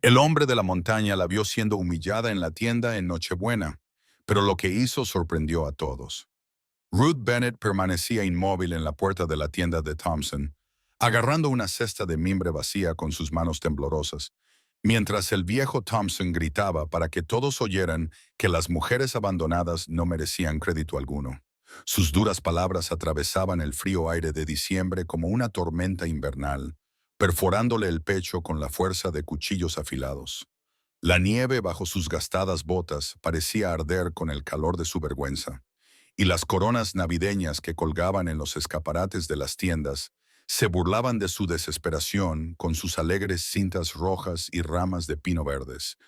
El hombre de la montaña la vio siendo humillada en la tienda en Nochebuena, pero lo que hizo sorprendió a todos. Ruth Bennett permanecía inmóvil en la puerta de la tienda de Thompson, agarrando una cesta de mimbre vacía con sus manos temblorosas, mientras el viejo Thompson gritaba para que todos oyeran que las mujeres abandonadas no merecían crédito alguno. Sus duras palabras atravesaban el frío aire de diciembre como una tormenta invernal, perforándole el pecho con la fuerza de cuchillos afilados. La nieve bajo sus gastadas botas parecía arder con el calor de su vergüenza, y las coronas navideñas que colgaban en los escaparates de las tiendas se burlaban de su desesperación con sus alegres cintas rojas y ramas de pino verdes.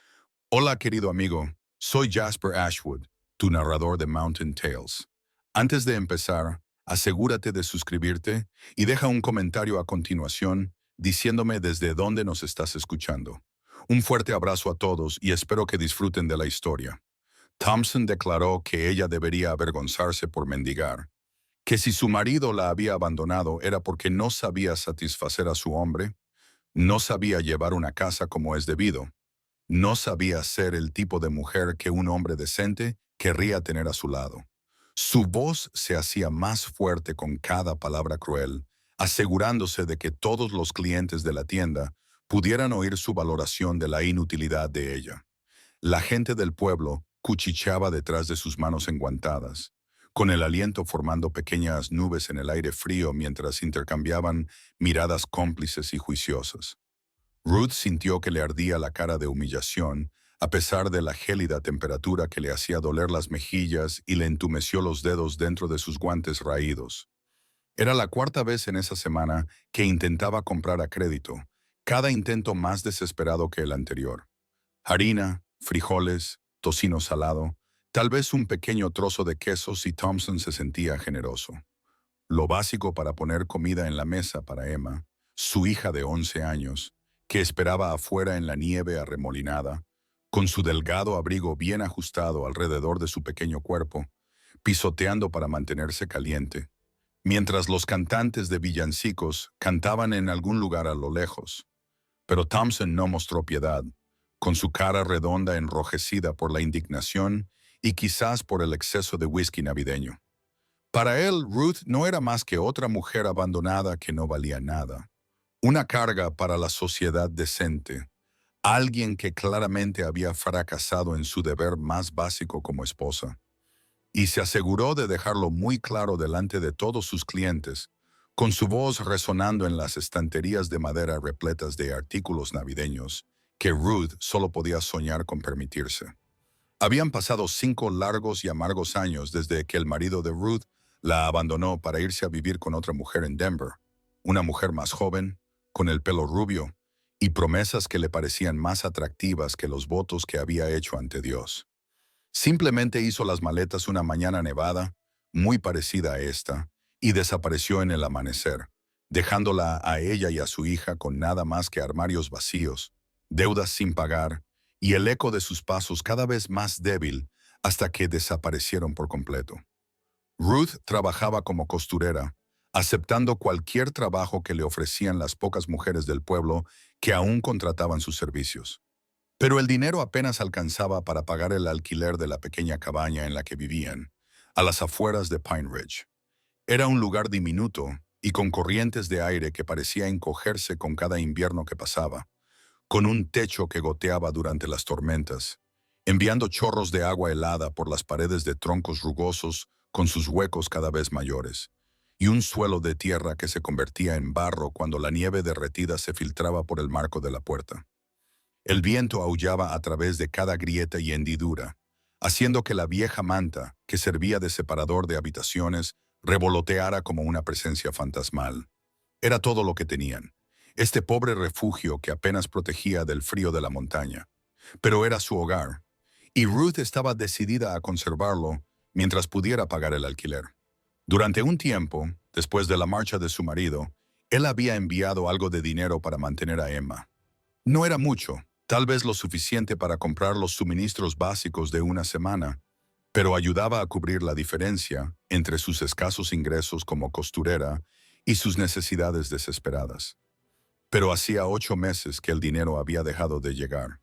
Hola, querido amigo, soy Jasper Ashwood, tu narrador de Mountain Tales. Antes de empezar, asegúrate de suscribirte y deja un comentario a continuación diciéndome desde dónde nos estás escuchando. Un fuerte abrazo a todos y espero que disfruten de la historia. Thompson declaró que ella debería avergonzarse por mendigar, que si su marido la había abandonado era porque no sabía satisfacer a su hombre, no sabía llevar una casa como es debido, no sabía ser el tipo de mujer que un hombre decente querría tener a su lado. Su voz se hacía más fuerte con cada palabra cruel, asegurándose de que todos los clientes de la tienda pudieran oír su valoración de la inutilidad de ella. La gente del pueblo cuchicheaba detrás de sus manos enguantadas, con el aliento formando pequeñas nubes en el aire frío mientras intercambiaban miradas cómplices y juiciosas. Ruth sintió que le ardía la cara de humillación, a pesar de la gélida temperatura que le hacía doler las mejillas y le entumeció los dedos dentro de sus guantes raídos. Era la cuarta vez en esa semana que intentaba comprar a crédito, cada intento más desesperado que el anterior. Harina, frijoles, tocino salado, tal vez un pequeño trozo de queso si Thompson se sentía generoso. Lo básico para poner comida en la mesa para Emma, su hija de 11 años, que esperaba afuera en la nieve arremolinada, con su delgado abrigo bien ajustado alrededor de su pequeño cuerpo, pisoteando para mantenerse caliente, mientras los cantantes de villancicos cantaban en algún lugar a lo lejos. Pero Thompson no mostró piedad, con su cara redonda enrojecida por la indignación y quizás por el exceso de whisky navideño. Para él, Ruth no era más que otra mujer abandonada que no valía nada. Una carga para la sociedad decente. Alguien que claramente había fracasado en su deber más básico como esposa. Y se aseguró de dejarlo muy claro delante de todos sus clientes, con su voz resonando en las estanterías de madera repletas de artículos navideños, que Ruth solo podía soñar con permitirse. Habían pasado 5 largos y amargos años desde que el marido de Ruth la abandonó para irse a vivir con otra mujer en Denver, una mujer más joven, con el pelo rubio, y promesas que le parecían más atractivas que los votos que había hecho ante Dios. Simplemente hizo las maletas una mañana nevada, muy parecida a esta, y desapareció en el amanecer, dejándola a ella y a su hija con nada más que armarios vacíos, deudas sin pagar, y el eco de sus pasos cada vez más débil hasta que desaparecieron por completo. Ruth trabajaba como costurera, aceptando cualquier trabajo que le ofrecían las pocas mujeres del pueblo que aún contrataban sus servicios. Pero el dinero apenas alcanzaba para pagar el alquiler de la pequeña cabaña en la que vivían, a las afueras de Pine Ridge. Era un lugar diminuto y con corrientes de aire que parecía encogerse con cada invierno que pasaba, con un techo que goteaba durante las tormentas, enviando chorros de agua helada por las paredes de troncos rugosos con sus huecos cada vez mayores, y un suelo de tierra que se convertía en barro cuando la nieve derretida se filtraba por el marco de la puerta. El viento aullaba a través de cada grieta y hendidura, haciendo que la vieja manta, que servía de separador de habitaciones, revoloteara como una presencia fantasmal. Era todo lo que tenían, este pobre refugio que apenas protegía del frío de la montaña. Pero era su hogar, y Ruth estaba decidida a conservarlo mientras pudiera pagar el alquiler. Durante un tiempo, después de la marcha de su marido, él había enviado algo de dinero para mantener a Emma. No era mucho, tal vez lo suficiente para comprar los suministros básicos de una semana, pero ayudaba a cubrir la diferencia entre sus escasos ingresos como costurera y sus necesidades desesperadas. Pero hacía 8 meses que el dinero había dejado de llegar.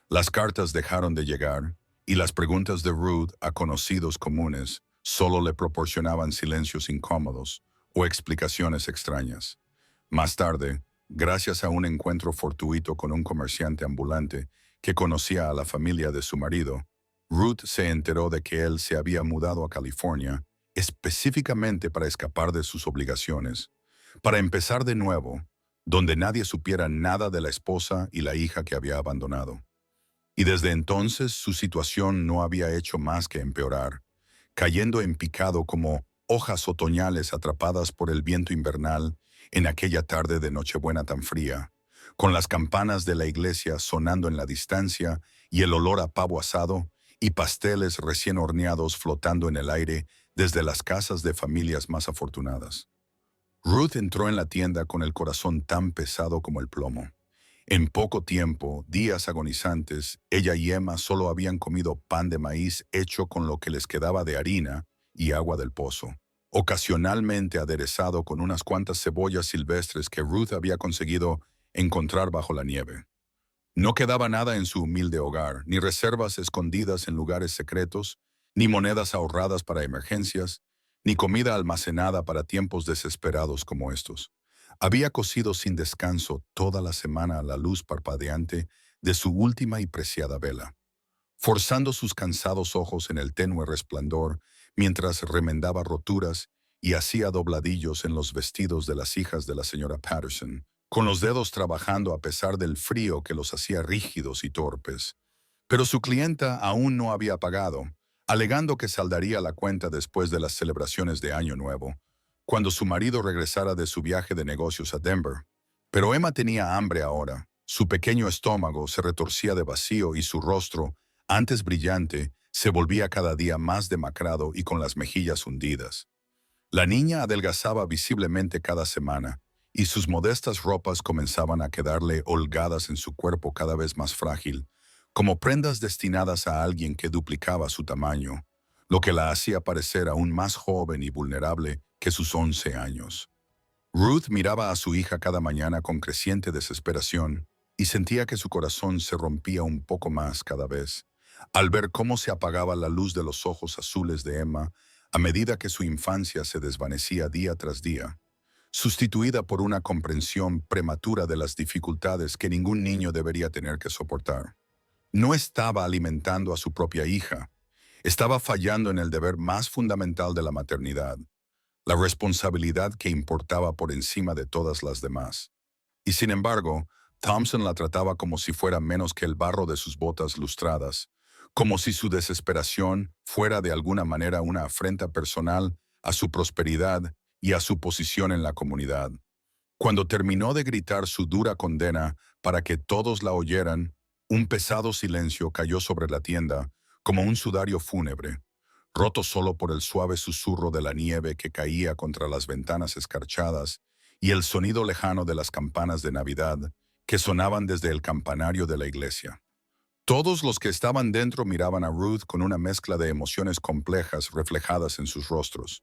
Las cartas dejaron de llegar y las preguntas de Ruth a conocidos comunes solo le proporcionaban silencios incómodos o explicaciones extrañas. Más tarde, gracias a un encuentro fortuito con un comerciante ambulante que conocía a la familia de su marido, Ruth se enteró de que él se había mudado a California específicamente para escapar de sus obligaciones, para empezar de nuevo, donde nadie supiera nada de la esposa y la hija que había abandonado. Y desde entonces su situación no había hecho más que empeorar, cayendo en picado como hojas otoñales atrapadas por el viento invernal en aquella tarde de Nochebuena tan fría, con las campanas de la iglesia sonando en la distancia y el olor a pavo asado y pasteles recién horneados flotando en el aire desde las casas de familias más afortunadas. Ruth entró en la tienda con el corazón tan pesado como el plomo. En poco tiempo, días agonizantes, ella y Emma solo habían comido pan de maíz hecho con lo que les quedaba de harina y agua del pozo, ocasionalmente aderezado con unas cuantas cebollas silvestres que Ruth había conseguido encontrar bajo la nieve. No quedaba nada en su humilde hogar, ni reservas escondidas en lugares secretos, ni monedas ahorradas para emergencias, ni comida almacenada para tiempos desesperados como estos. Había cocido sin descanso toda la semana a la luz parpadeante de su última y preciada vela, forzando sus cansados ojos en el tenue resplandor mientras remendaba roturas y hacía dobladillos en los vestidos de las hijas de la señora Patterson, con los dedos trabajando a pesar del frío que los hacía rígidos y torpes. Pero su clienta aún no había pagado, alegando que saldaría la cuenta después de las celebraciones de Año Nuevo, cuando su marido regresara de su viaje de negocios a Denver. Pero Emma tenía hambre ahora. Su pequeño estómago se retorcía de vacío y su rostro, antes brillante, se volvía cada día más demacrado y con las mejillas hundidas. La niña adelgazaba visiblemente cada semana, y sus modestas ropas comenzaban a quedarle holgadas en su cuerpo cada vez más frágil, como prendas destinadas a alguien que duplicaba su tamaño, lo que la hacía parecer aún más joven y vulnerable que sus 11 años. Ruth miraba a su hija cada mañana con creciente desesperación y sentía que su corazón se rompía un poco más cada vez, al ver cómo se apagaba la luz de los ojos azules de Emma a medida que su infancia se desvanecía día tras día, sustituida por una comprensión prematura de las dificultades que ningún niño debería tener que soportar. No estaba alimentando a su propia hija, estaba fallando en el deber más fundamental de la maternidad, la responsabilidad que importaba por encima de todas las demás. Y sin embargo, Thompson la trataba como si fuera menos que el barro de sus botas lustradas, como si su desesperación fuera de alguna manera una afrenta personal a su prosperidad y a su posición en la comunidad. Cuando terminó de gritar su dura condena para que todos la oyeran, un pesado silencio cayó sobre la tienda, como un sudario fúnebre, roto solo por el suave susurro de la nieve que caía contra las ventanas escarchadas y el sonido lejano de las campanas de Navidad que sonaban desde el campanario de la iglesia. Todos los que estaban dentro miraban a Ruth con una mezcla de emociones complejas reflejadas en sus rostros.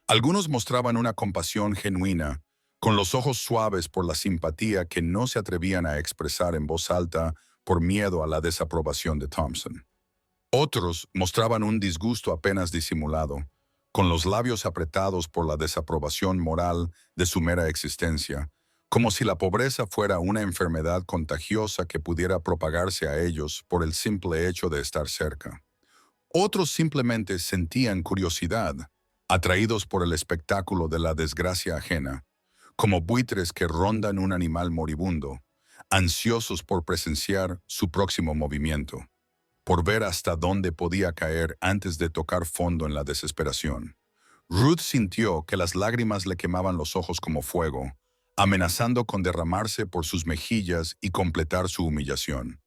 Algunos mostraban una compasión genuina, con los ojos suaves por la simpatía que no se atrevían a expresar en voz alta por miedo a la desaprobación de Thompson. Otros mostraban un disgusto apenas disimulado, con los labios apretados por la desaprobación moral de su mera existencia, como si la pobreza fuera una enfermedad contagiosa que pudiera propagarse a ellos por el simple hecho de estar cerca. Otros simplemente sentían curiosidad, atraídos por el espectáculo de la desgracia ajena, como buitres que rondan un animal moribundo, ansiosos por presenciar su próximo movimiento, por ver hasta dónde podía caer antes de tocar fondo en la desesperación. Ruth sintió que las lágrimas le quemaban los ojos como fuego, amenazando con derramarse por sus mejillas y completar su humillación.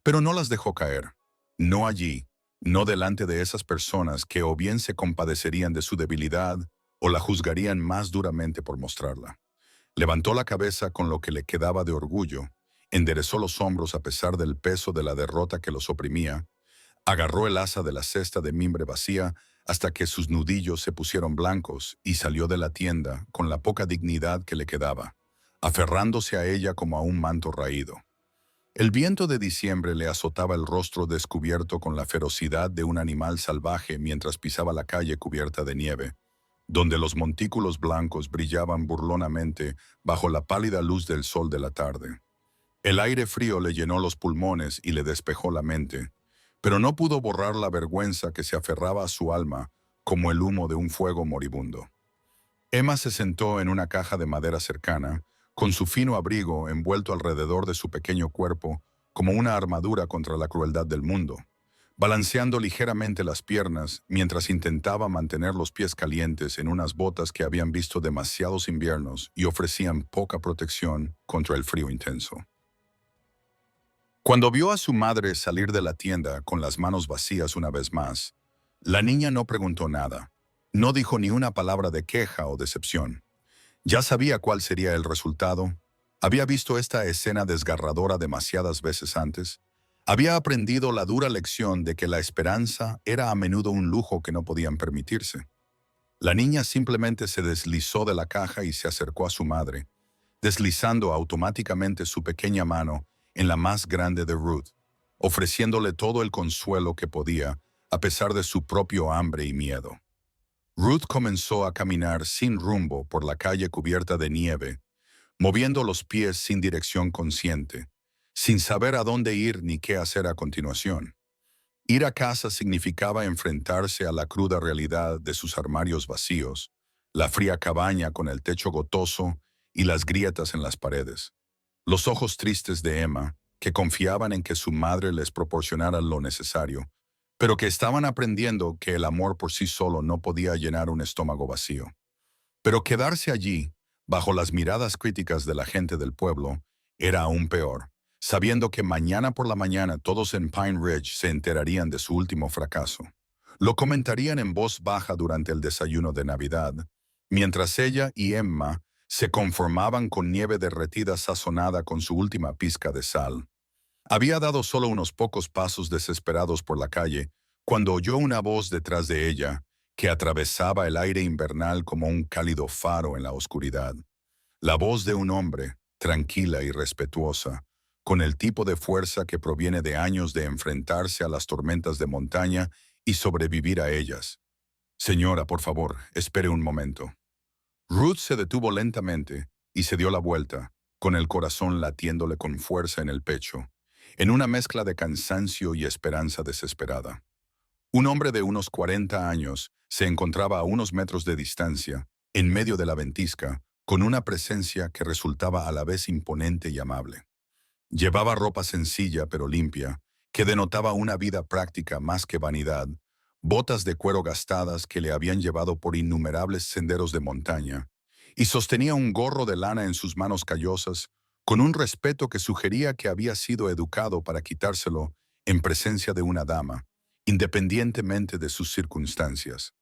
Pero no las dejó caer. No allí, no delante de esas personas que o bien se compadecerían de su debilidad o la juzgarían más duramente por mostrarla. Levantó la cabeza con lo que le quedaba de orgullo, enderezó los hombros a pesar del peso de la derrota que los oprimía, agarró el asa de la cesta de mimbre vacía hasta que sus nudillos se pusieron blancos y salió de la tienda con la poca dignidad que le quedaba, aferrándose a ella como a un manto raído. El viento de diciembre le azotaba el rostro descubierto con la ferocidad de un animal salvaje mientras pisaba la calle cubierta de nieve, donde los montículos blancos brillaban burlonamente bajo la pálida luz del sol de la tarde. El aire frío le llenó los pulmones y le despejó la mente, pero no pudo borrar la vergüenza que se aferraba a su alma como el humo de un fuego moribundo. Emma se sentó en una caja de madera cercana, con su fino abrigo envuelto alrededor de su pequeño cuerpo como una armadura contra la crueldad del mundo, balanceando ligeramente las piernas mientras intentaba mantener los pies calientes en unas botas que habían visto demasiados inviernos y ofrecían poca protección contra el frío intenso. Cuando vio a su madre salir de la tienda con las manos vacías una vez más, la niña no preguntó nada. No dijo ni una palabra de queja o decepción. Ya sabía cuál sería el resultado. Había visto esta escena desgarradora demasiadas veces antes. Había aprendido la dura lección de que la esperanza era a menudo un lujo que no podían permitirse. La niña simplemente se deslizó de la caja y se acercó a su madre, deslizando automáticamente su pequeña mano en la más grande de Ruth, ofreciéndole todo el consuelo que podía, a pesar de su propio hambre y miedo. Ruth comenzó a caminar sin rumbo por la calle cubierta de nieve, moviendo los pies sin dirección consciente, sin saber a dónde ir ni qué hacer a continuación. Ir a casa significaba enfrentarse a la cruda realidad de sus armarios vacíos, la fría cabaña con el techo gotoso y las grietas en las paredes. Los ojos tristes de Emma, que confiaban en que su madre les proporcionara lo necesario, pero que estaban aprendiendo que el amor por sí solo no podía llenar un estómago vacío. Pero quedarse allí, bajo las miradas críticas de la gente del pueblo, era aún peor, sabiendo que mañana por la mañana todos en Pine Ridge se enterarían de su último fracaso. Lo comentarían en voz baja durante el desayuno de Navidad, mientras ella y Emma se conformaban con nieve derretida sazonada con su última pizca de sal. Había dado solo unos pocos pasos desesperados por la calle cuando oyó una voz detrás de ella que atravesaba el aire invernal como un cálido faro en la oscuridad. La voz de un hombre, tranquila y respetuosa, con el tipo de fuerza que proviene de años de enfrentarse a las tormentas de montaña y sobrevivir a ellas. Señora, por favor, espere un momento. Ruth se detuvo lentamente y se dio la vuelta, con el corazón latiéndole con fuerza en el pecho, en una mezcla de cansancio y esperanza desesperada. Un hombre de unos 40 años se encontraba a unos metros de distancia, en medio de la ventisca, con una presencia que resultaba a la vez imponente y amable. Llevaba ropa sencilla pero limpia, que denotaba una vida práctica más que vanidad, botas de cuero gastadas que le habían llevado por innumerables senderos de montaña, y sostenía un gorro de lana en sus manos callosas, con un respeto que sugería que había sido educado para quitárselo en presencia de una dama, independientemente de sus circunstancias.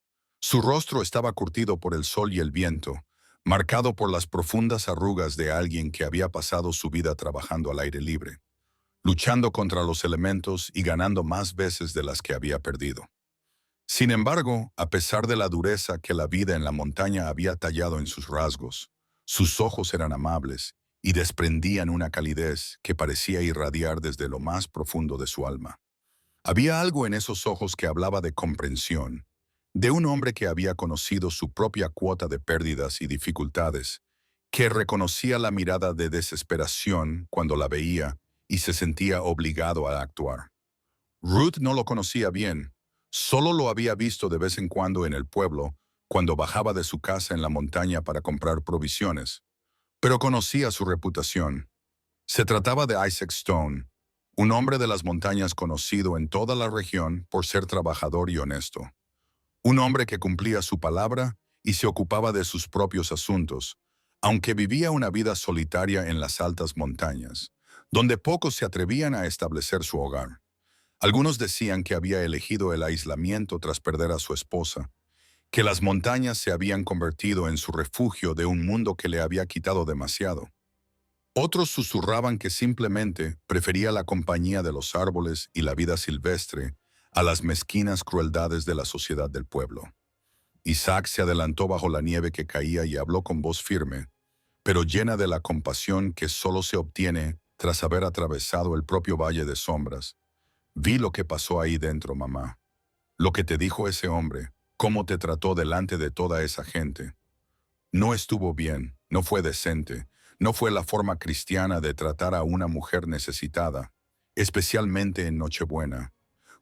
Su rostro estaba curtido por el sol y el viento, marcado por las profundas arrugas de alguien que había pasado su vida trabajando al aire libre, luchando contra los elementos y ganando más veces de las que había perdido. Sin embargo, a pesar de la dureza que la vida en la montaña había tallado en sus rasgos, sus ojos eran amables y desprendían una calidez que parecía irradiar desde lo más profundo de su alma. Había algo en esos ojos que hablaba de comprensión, de un hombre que había conocido su propia cuota de pérdidas y dificultades, que reconocía la mirada de desesperación cuando la veía y se sentía obligado a actuar. Ruth no lo conocía bien, solo lo había visto de vez en cuando en el pueblo, cuando bajaba de su casa en la montaña para comprar provisiones, pero conocía su reputación. Se trataba de Isaac Stone, un hombre de las montañas conocido en toda la región por ser trabajador y honesto. Un hombre que cumplía su palabra y se ocupaba de sus propios asuntos, aunque vivía una vida solitaria en las altas montañas, donde pocos se atrevían a establecer su hogar. Algunos decían que había elegido el aislamiento tras perder a su esposa, que las montañas se habían convertido en su refugio de un mundo que le había quitado demasiado. Otros susurraban que simplemente prefería la compañía de los árboles y la vida silvestre a las mezquinas crueldades de la sociedad del pueblo. Isaac se adelantó bajo la nieve que caía y habló con voz firme, pero llena de la compasión que solo se obtiene tras haber atravesado el propio valle de sombras. Vi lo que pasó ahí dentro, mamá. Lo que te dijo ese hombre, cómo te trató delante de toda esa gente. No estuvo bien, no fue decente, no fue la forma cristiana de tratar a una mujer necesitada, especialmente en Nochebuena,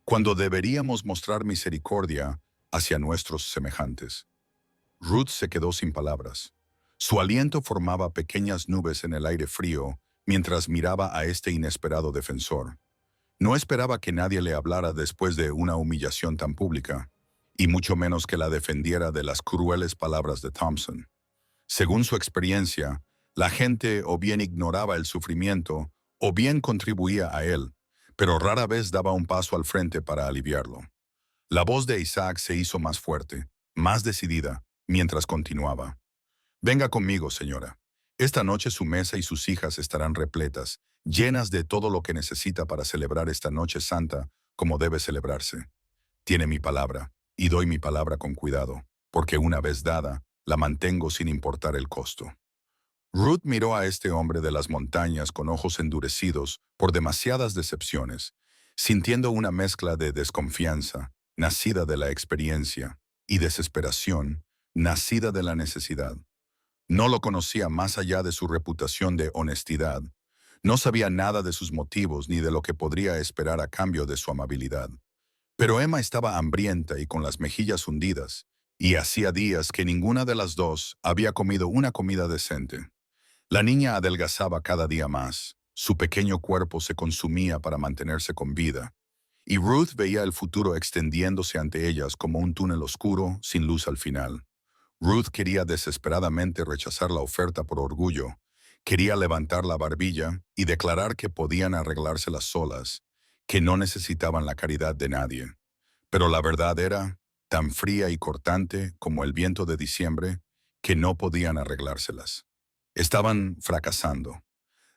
cuando deberíamos mostrar misericordia hacia nuestros semejantes. Ruth se quedó sin palabras. Su aliento formaba pequeñas nubes en el aire frío mientras miraba a este inesperado defensor. No esperaba que nadie le hablara después de una humillación tan pública, y mucho menos que la defendiera de las crueles palabras de Thompson. Según su experiencia, la gente o bien ignoraba el sufrimiento o bien contribuía a él, pero rara vez daba un paso al frente para aliviarlo. La voz de Isaac se hizo más fuerte, más decidida, mientras continuaba. Venga conmigo, señora. Esta noche su mesa y sus hijas estarán repletas, llenas de todo lo que necesita para celebrar esta noche santa como debe celebrarse. Tiene mi palabra, y doy mi palabra con cuidado, porque una vez dada, la mantengo sin importar el costo. Ruth miró a este hombre de las montañas con ojos endurecidos por demasiadas decepciones, sintiendo una mezcla de desconfianza, nacida de la experiencia, y desesperación, nacida de la necesidad. No lo conocía más allá de su reputación de honestidad. No sabía nada de sus motivos ni de lo que podría esperar a cambio de su amabilidad. Pero Emma estaba hambrienta y con las mejillas hundidas, y hacía días que ninguna de las dos había comido una comida decente. La niña adelgazaba cada día más, su pequeño cuerpo se consumía para mantenerse con vida, y Ruth veía el futuro extendiéndose ante ellas como un túnel oscuro sin luz al final. Ruth quería desesperadamente rechazar la oferta por orgullo, quería levantar la barbilla y declarar que podían arreglárselas solas, que no necesitaban la caridad de nadie. Pero la verdad era, tan fría y cortante como el viento de diciembre, que no podían arreglárselas. Estaban fracasando.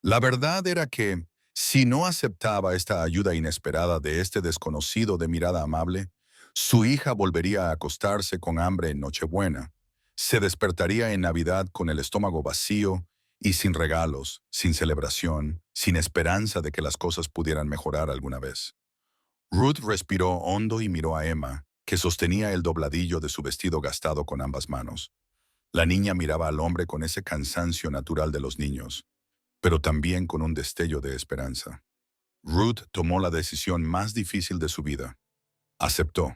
La verdad era que, si no aceptaba esta ayuda inesperada de este desconocido de mirada amable, su hija volvería a acostarse con hambre en Nochebuena. Se despertaría en Navidad con el estómago vacío y sin regalos, sin celebración, sin esperanza de que las cosas pudieran mejorar alguna vez. Ruth respiró hondo y miró a Emma, que sostenía el dobladillo de su vestido gastado con ambas manos. La niña miraba al hombre con ese cansancio natural de los niños, pero también con un destello de esperanza. Ruth tomó la decisión más difícil de su vida. Aceptó.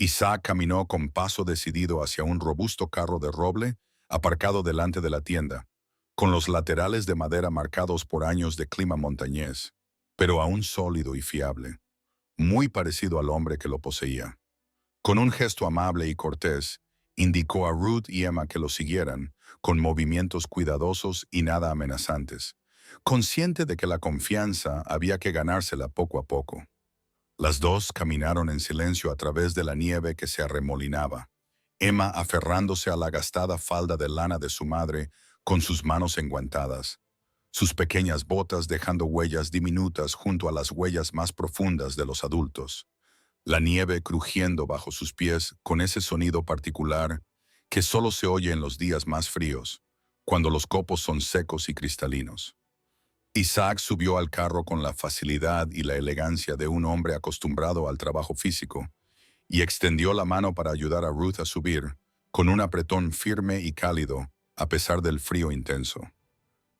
Isaac caminó con paso decidido hacia un robusto carro de roble aparcado delante de la tienda, con los laterales de madera marcados por años de clima montañés, pero aún sólido y fiable, muy parecido al hombre que lo poseía. Con un gesto amable y cortés, indicó a Ruth y Emma que lo siguieran, con movimientos cuidadosos y nada amenazantes, consciente de que la confianza había que ganársela poco a poco. Las dos caminaron en silencio a través de la nieve que se arremolinaba, Emma aferrándose a la gastada falda de lana de su madre con sus manos enguantadas, sus pequeñas botas dejando huellas diminutas junto a las huellas más profundas de los adultos. La nieve crujiendo bajo sus pies con ese sonido particular que solo se oye en los días más fríos, cuando los copos son secos y cristalinos. Isaac subió al carro con la facilidad y la elegancia de un hombre acostumbrado al trabajo físico, y extendió la mano para ayudar a Ruth a subir, con un apretón firme y cálido, a pesar del frío intenso.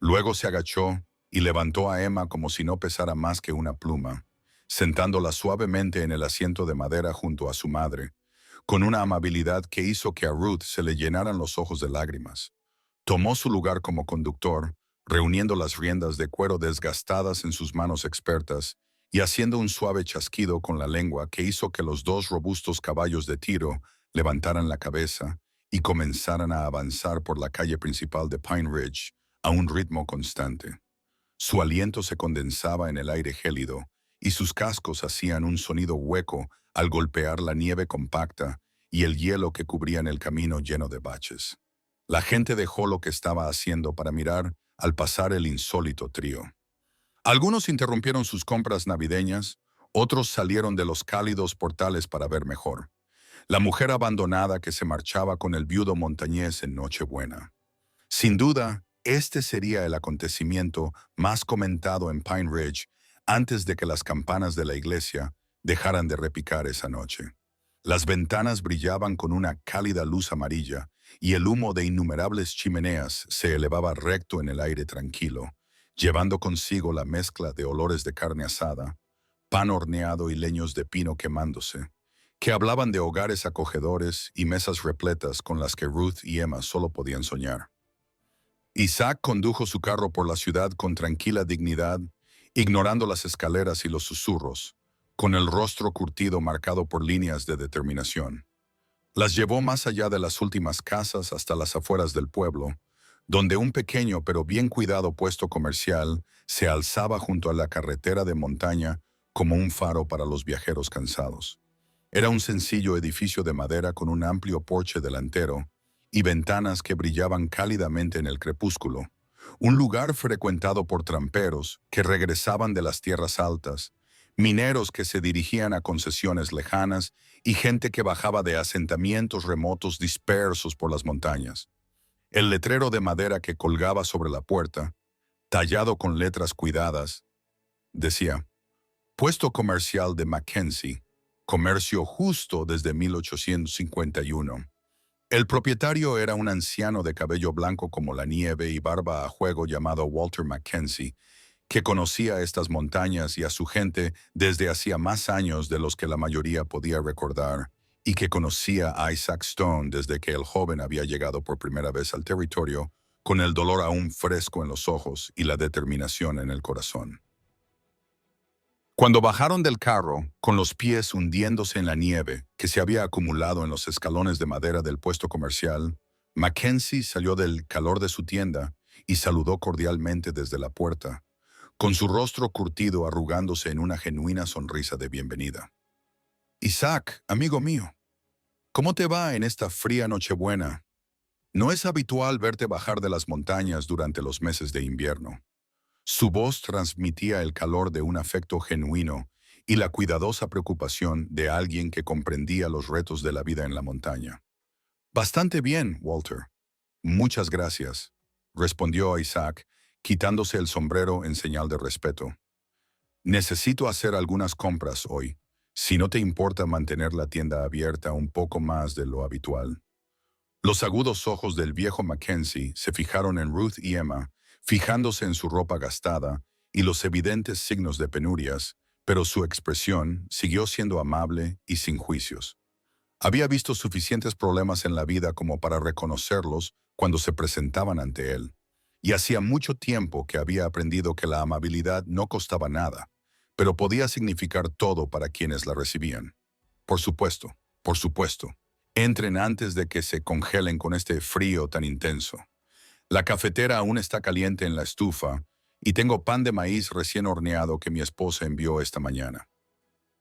Luego se agachó y levantó a Emma como si no pesara más que una pluma, sentándola suavemente en el asiento de madera junto a su madre, con una amabilidad que hizo que a Ruth se le llenaran los ojos de lágrimas. Tomó su lugar como conductor, reuniendo las riendas de cuero desgastadas en sus manos expertas y haciendo un suave chasquido con la lengua que hizo que los dos robustos caballos de tiro levantaran la cabeza y comenzaran a avanzar por la calle principal de Pine Ridge a un ritmo constante. Su aliento se condensaba en el aire gélido y sus cascos hacían un sonido hueco al golpear la nieve compacta y el hielo que cubrían el camino lleno de baches. La gente dejó lo que estaba haciendo para mirar al pasar el insólito trío. Algunos interrumpieron sus compras navideñas, otros salieron de los cálidos portales para ver mejor. La mujer abandonada que se marchaba con el viudo montañés en Nochebuena. Sin duda, Este sería el acontecimiento más comentado en Pine Ridge antes de que las campanas de la iglesia dejaran de repicar esa noche. Las ventanas brillaban con una cálida luz amarilla y el humo de innumerables chimeneas se elevaba recto en el aire tranquilo, llevando consigo la mezcla de olores de carne asada, pan horneado y leños de pino quemándose, que hablaban de hogares acogedores y mesas repletas con las que Ruth y Emma solo podían soñar. Isaac condujo su carro por la ciudad con tranquila dignidad, ignorando las escaleras y los susurros, con el rostro curtido marcado por líneas de determinación. Las llevó más allá de las últimas casas hasta las afueras del pueblo, donde un pequeño pero bien cuidado puesto comercial se alzaba junto a la carretera de montaña como un faro para los viajeros cansados. Era un sencillo edificio de madera con un amplio porche delantero y ventanas que brillaban cálidamente en el crepúsculo, un lugar frecuentado por tramperos que regresaban de las tierras altas, mineros que se dirigían a concesiones lejanas y gente que bajaba de asentamientos remotos dispersos por las montañas. El letrero de madera que colgaba sobre la puerta, tallado con letras cuidadas, decía: Puesto comercial de Mackenzie, comercio justo desde 1851. El propietario era un anciano de cabello blanco como la nieve y barba a juego llamado Walter Mackenzie, que conocía estas montañas y a su gente desde hacía más años de los que la mayoría podía recordar, y que conocía a Isaac Stone desde que el joven había llegado por primera vez al territorio, con el dolor aún fresco en los ojos y la determinación en el corazón. Cuando bajaron del carro, con los pies hundiéndose en la nieve que se había acumulado en los escalones de madera del puesto comercial, Mackenzie salió del calor de su tienda y saludó cordialmente desde la puerta, con su rostro curtido arrugándose en una genuina sonrisa de bienvenida. Isaac, amigo mío, ¿cómo te va en esta fría Nochebuena? No es habitual verte bajar de las montañas durante los meses de invierno. Su voz transmitía el calor de un afecto genuino y la cuidadosa preocupación de alguien que comprendía los retos de la vida en la montaña. Bastante bien, Walter. Muchas gracias, respondió Isaac, quitándose el sombrero en señal de respeto. Necesito hacer algunas compras hoy, si no te importa mantener la tienda abierta un poco más de lo habitual. Los agudos ojos del viejo Mackenzie se fijaron en Ruth y Emma, fijándose en su ropa gastada y los evidentes signos de penurias, pero su expresión siguió siendo amable y sin juicios. Había visto suficientes problemas en la vida como para reconocerlos cuando se presentaban ante él, y hacía mucho tiempo que había aprendido que la amabilidad no costaba nada, pero podía significar todo para quienes la recibían. Por supuesto, por supuesto. Entren antes de que se congelen con este frío tan intenso. La cafetera aún está caliente en la estufa y tengo pan de maíz recién horneado que mi esposa envió esta mañana.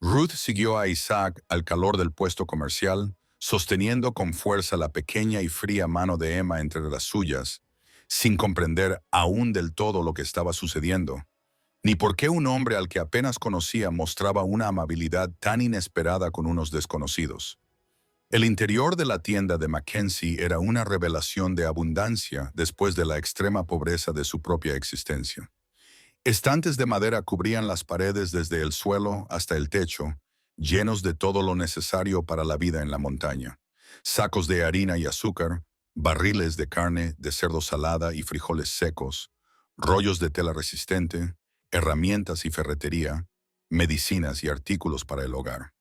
Ruth siguió a Isaac al calor del puesto comercial, sosteniendo con fuerza la pequeña y fría mano de Emma entre las suyas, sin comprender aún del todo lo que estaba sucediendo, ni por qué un hombre al que apenas conocía mostraba una amabilidad tan inesperada con unos desconocidos. El interior de la tienda de Mackenzie era una revelación de abundancia después de la extrema pobreza de su propia existencia. Estantes de madera cubrían las paredes desde el suelo hasta el techo, llenos de todo lo necesario para la vida en la montaña. Sacos de harina y azúcar, barriles de carne de cerdo salada y frijoles secos, rollos de tela resistente, herramientas y ferretería, medicinas y artículos para el hogar.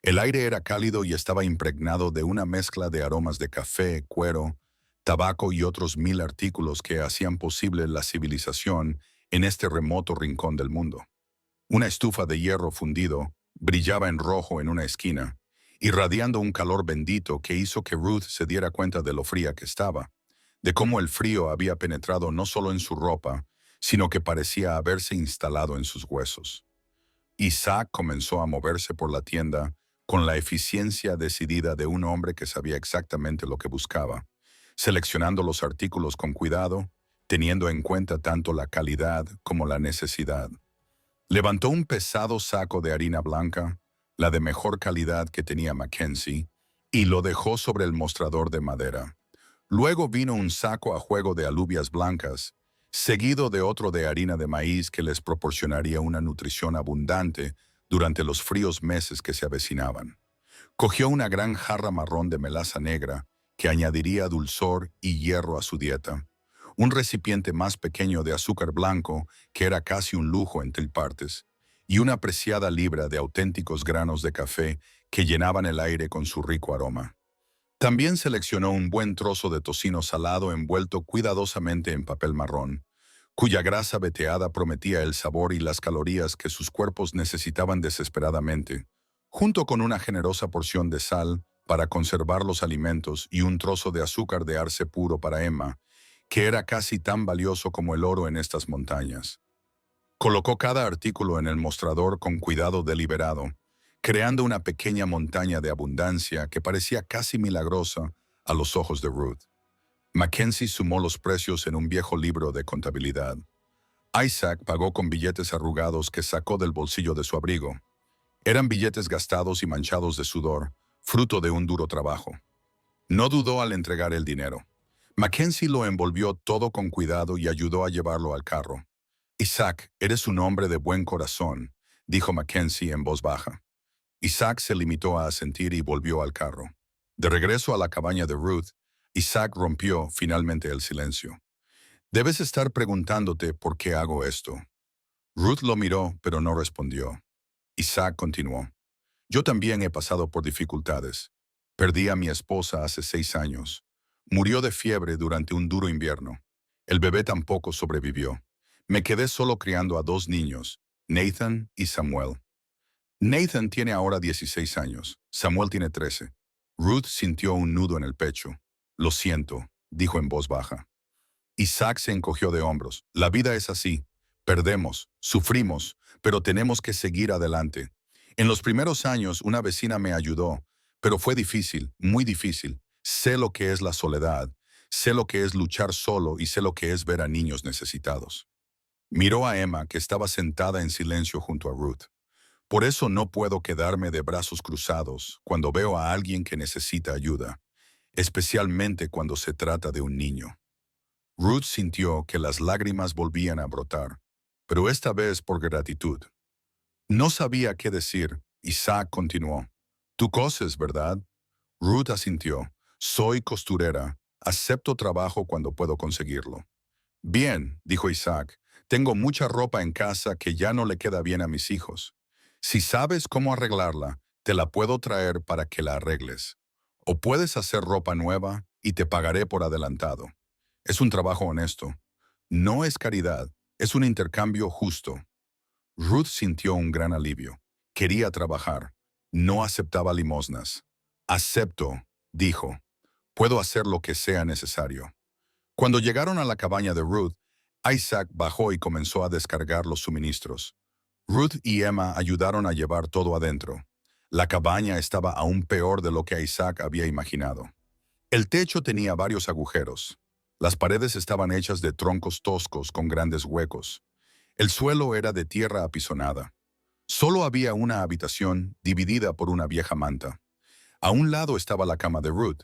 El aire era cálido y estaba impregnado de una mezcla de aromas de café, cuero, tabaco y otros 1000 artículos que hacían posible la civilización en este remoto rincón del mundo. Una estufa de hierro fundido brillaba en rojo en una esquina, irradiando un calor bendito que hizo que Ruth se diera cuenta de lo fría que estaba, de cómo el frío había penetrado no solo en su ropa, sino que parecía haberse instalado en sus huesos. Isaac comenzó a moverse por la tienda con la eficiencia decidida de un hombre que sabía exactamente lo que buscaba, seleccionando los artículos con cuidado, teniendo en cuenta tanto la calidad como la necesidad. Levantó un pesado saco de harina blanca, la de mejor calidad que tenía Mackenzie, y lo dejó sobre el mostrador de madera. Luego vino un saco a juego de alubias blancas, seguido de otro de harina de maíz que les proporcionaría una nutrición abundante durante los fríos meses que se avecinaban. Cogió una gran jarra marrón de melaza negra, que añadiría dulzor y hierro a su dieta, un recipiente más pequeño de azúcar blanco, que era casi un lujo en Trilpartes, y una preciada libra de auténticos granos de café que llenaban el aire con su rico aroma. También seleccionó un buen trozo de tocino salado envuelto cuidadosamente en papel marrón, cuya grasa veteada prometía el sabor y las calorías que sus cuerpos necesitaban desesperadamente, junto con una generosa porción de sal para conservar los alimentos y un trozo de azúcar de arce puro para Emma, que era casi tan valioso como el oro en estas montañas. Colocó cada artículo en el mostrador con cuidado deliberado, creando una pequeña montaña de abundancia que parecía casi milagrosa a los ojos de Ruth. Mackenzie sumó los precios en un viejo libro de contabilidad. Isaac pagó con billetes arrugados que sacó del bolsillo de su abrigo. Eran billetes gastados y manchados de sudor, fruto de un duro trabajo. No dudó al entregar el dinero. Mackenzie lo envolvió todo con cuidado y ayudó a llevarlo al carro. Isaac, eres un hombre de buen corazón, dijo Mackenzie en voz baja. Isaac se limitó a asentir y volvió al carro. De regreso a la cabaña de Ruth, Isaac rompió finalmente el silencio. Debes estar preguntándote por qué hago esto. Ruth lo miró, pero no respondió. Isaac continuó. Yo también he pasado por dificultades. Perdí a mi esposa hace 6 años. Murió de fiebre durante un duro invierno. El bebé tampoco sobrevivió. Me quedé solo criando a 2 niños, Nathan y Samuel. Nathan tiene ahora 16 años. Samuel tiene 13. Ruth sintió un nudo en el pecho. Lo siento, dijo en voz baja. Isaac se encogió de hombros. La vida es así. Perdemos, sufrimos, pero tenemos que seguir adelante. En los primeros años una vecina me ayudó, pero fue difícil, muy difícil. Sé lo que es la soledad, sé lo que es luchar solo y sé lo que es ver a niños necesitados. Miró a Emma, que estaba sentada en silencio junto a Ruth. Por eso no puedo quedarme de brazos cruzados cuando veo a alguien que necesita ayuda, especialmente cuando se trata de un niño. Ruth sintió que las lágrimas volvían a brotar, pero esta vez por gratitud. No sabía qué decir. Isaac continuó. Tú coses, ¿verdad? Ruth asintió. Soy costurera. Acepto trabajo cuando puedo conseguirlo. Bien, dijo Isaac. Tengo mucha ropa en casa que ya no le queda bien a mis hijos. Si sabes cómo arreglarla, te la puedo traer para que la arregles. O puedes hacer ropa nueva y te pagaré por adelantado. Es un trabajo honesto. No es caridad, es un intercambio justo. Ruth sintió un gran alivio. Quería trabajar. No aceptaba limosnas. Acepto, dijo. Puedo hacer lo que sea necesario. Cuando llegaron a la cabaña de Ruth, Isaac bajó y comenzó a descargar los suministros. Ruth y Emma ayudaron a llevar todo adentro. La cabaña estaba aún peor de lo que Isaac había imaginado. El techo tenía varios agujeros. Las paredes estaban hechas de troncos toscos con grandes huecos. El suelo era de tierra apisonada. Solo había una habitación dividida por una vieja manta. A un lado estaba la cama de Ruth.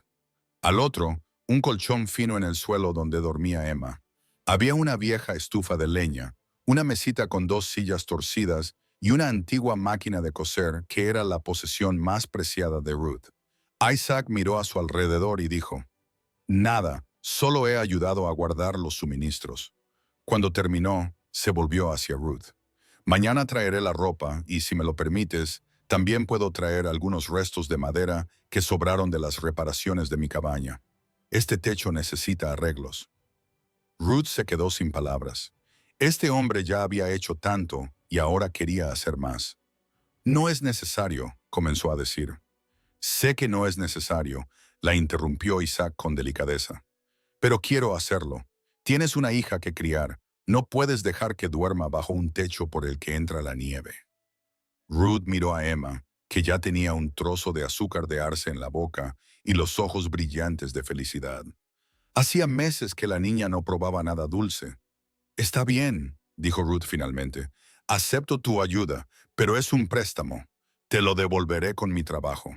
Al otro, un colchón fino en el suelo donde dormía Emma. Había una vieja estufa de leña, una mesita con 2 sillas torcidas y una antigua máquina de coser que era la posesión más preciada de Ruth. Isaac miró a su alrededor y dijo, Nada, solo he ayudado a guardar los suministros. Cuando terminó, se volvió hacia Ruth. Mañana traeré la ropa y, si me lo permites, también puedo traer algunos restos de madera que sobraron de las reparaciones de mi cabaña. Este techo necesita arreglos. Ruth se quedó sin palabras. Este hombre ya había hecho tanto y ahora quería hacer más. No es necesario, comenzó a decir. Sé que no es necesario, la interrumpió Isaac con delicadeza. Pero quiero hacerlo. Tienes una hija que criar. No puedes dejar que duerma bajo un techo por el que entra la nieve. Ruth miró a Emma, que ya tenía un trozo de azúcar de arce en la boca y los ojos brillantes de felicidad. Hacía meses que la niña no probaba nada dulce. Está bien, dijo Ruth finalmente. Acepto tu ayuda, pero es un préstamo. Te lo devolveré con mi trabajo.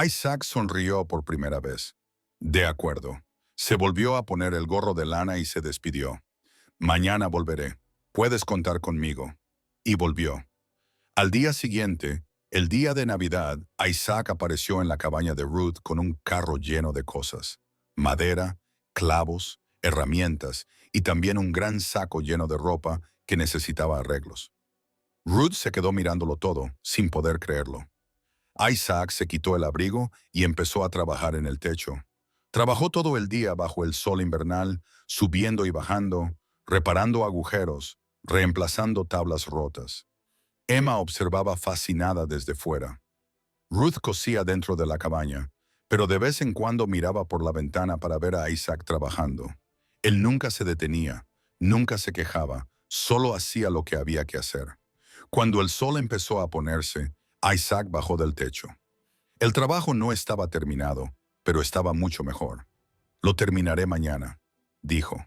Isaac sonrió por primera vez. De acuerdo. Se volvió a poner el gorro de lana y se despidió. Mañana volveré. Puedes contar conmigo. Y volvió. Al día siguiente, el día de Navidad, Isaac apareció en la cabaña de Ruth con un carro lleno de cosas. Madera, clavos, herramientas y también un gran saco lleno de ropa que necesitaba arreglos. Ruth se quedó mirándolo todo, sin poder creerlo. Isaac se quitó el abrigo y empezó a trabajar en el techo. Trabajó todo el día bajo el sol invernal, subiendo y bajando, reparando agujeros, reemplazando tablas rotas. Emma observaba fascinada desde fuera. Ruth cosía dentro de la cabaña, pero de vez en cuando miraba por la ventana para ver a Isaac trabajando. Él nunca se detenía, nunca se quejaba, solo hacía lo que había que hacer. Cuando el sol empezó a ponerse, Isaac bajó del techo. El trabajo no estaba terminado, pero estaba mucho mejor. Lo terminaré mañana, dijo.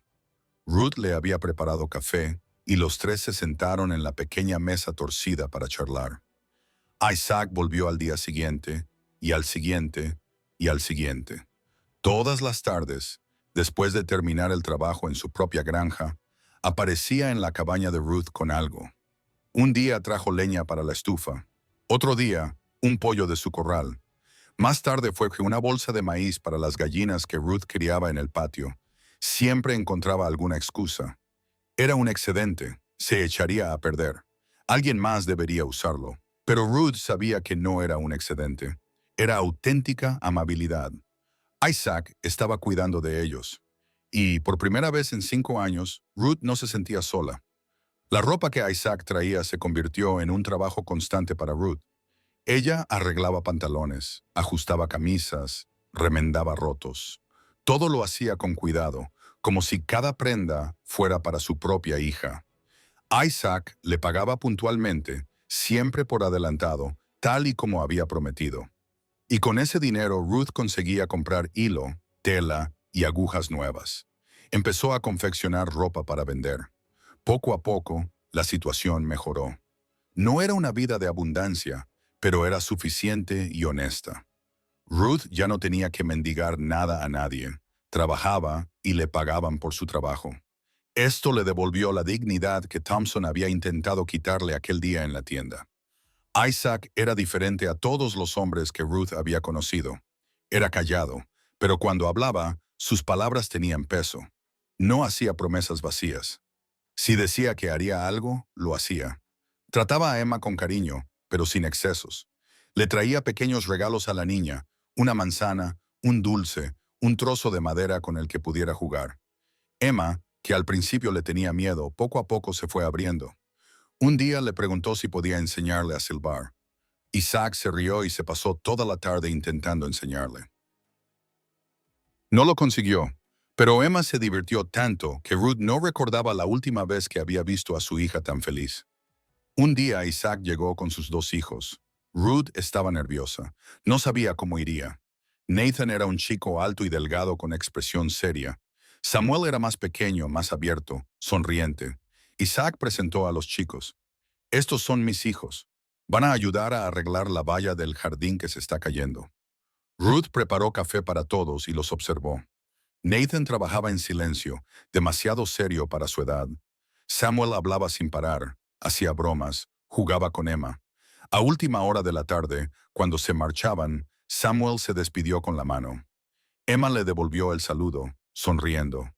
Ruth le había preparado café y los tres se sentaron en la pequeña mesa torcida para charlar. Isaac volvió al día siguiente, y al siguiente, y al siguiente. Todas las tardes, después de terminar el trabajo en su propia granja, aparecía en la cabaña de Ruth con algo. Un día trajo leña para la estufa, otro día, un pollo de su corral. Más tarde fue una bolsa de maíz para las gallinas que Ruth criaba en el patio. Siempre encontraba alguna excusa. Era un excedente, se echaría a perder. Alguien más debería usarlo. Pero Ruth sabía que no era un excedente. Era auténtica amabilidad. Isaac estaba cuidando de ellos. Y por primera vez en 5 años, Ruth no se sentía sola. La ropa que Isaac traía se convirtió en un trabajo constante para Ruth. Ella arreglaba pantalones, ajustaba camisas, remendaba rotos. Todo lo hacía con cuidado, como si cada prenda fuera para su propia hija. Isaac le pagaba puntualmente, siempre por adelantado, tal y como había prometido. Y con ese dinero Ruth conseguía comprar hilo, tela y agujas nuevas. Empezó a confeccionar ropa para vender. Poco a poco, la situación mejoró. No era una vida de abundancia, pero era suficiente y honesta. Ruth ya no tenía que mendigar nada a nadie. Trabajaba y le pagaban por su trabajo. Esto le devolvió la dignidad que Thompson había intentado quitarle aquel día en la tienda. Isaac era diferente a todos los hombres que Ruth había conocido. Era callado, pero cuando hablaba, sus palabras tenían peso. No hacía promesas vacías. Si decía que haría algo, lo hacía. Trataba a Emma con cariño, pero sin excesos. Le traía pequeños regalos a la niña, una manzana, un dulce, un trozo de madera con el que pudiera jugar. Emma, que al principio le tenía miedo, poco a poco se fue abriendo. Un día le preguntó si podía enseñarle a silbar. Isaac se rió y se pasó toda la tarde intentando enseñarle. No lo consiguió, pero Emma se divirtió tanto que Ruth no recordaba la última vez que había visto a su hija tan feliz. Un día Isaac llegó con sus 2 hijos. Ruth estaba nerviosa. No sabía cómo iría. Nathan era un chico alto y delgado con expresión seria. Samuel era más pequeño, más abierto, sonriente. Isaac presentó a los chicos. Estos son mis hijos. Van a ayudar a arreglar la valla del jardín que se está cayendo. Ruth preparó café para todos y los observó. Nathan trabajaba en silencio, demasiado serio para su edad. Samuel hablaba sin parar, hacía bromas, jugaba con Emma. A última hora de la tarde, cuando se marchaban, Samuel se despidió con la mano. Emma le devolvió el saludo, sonriendo.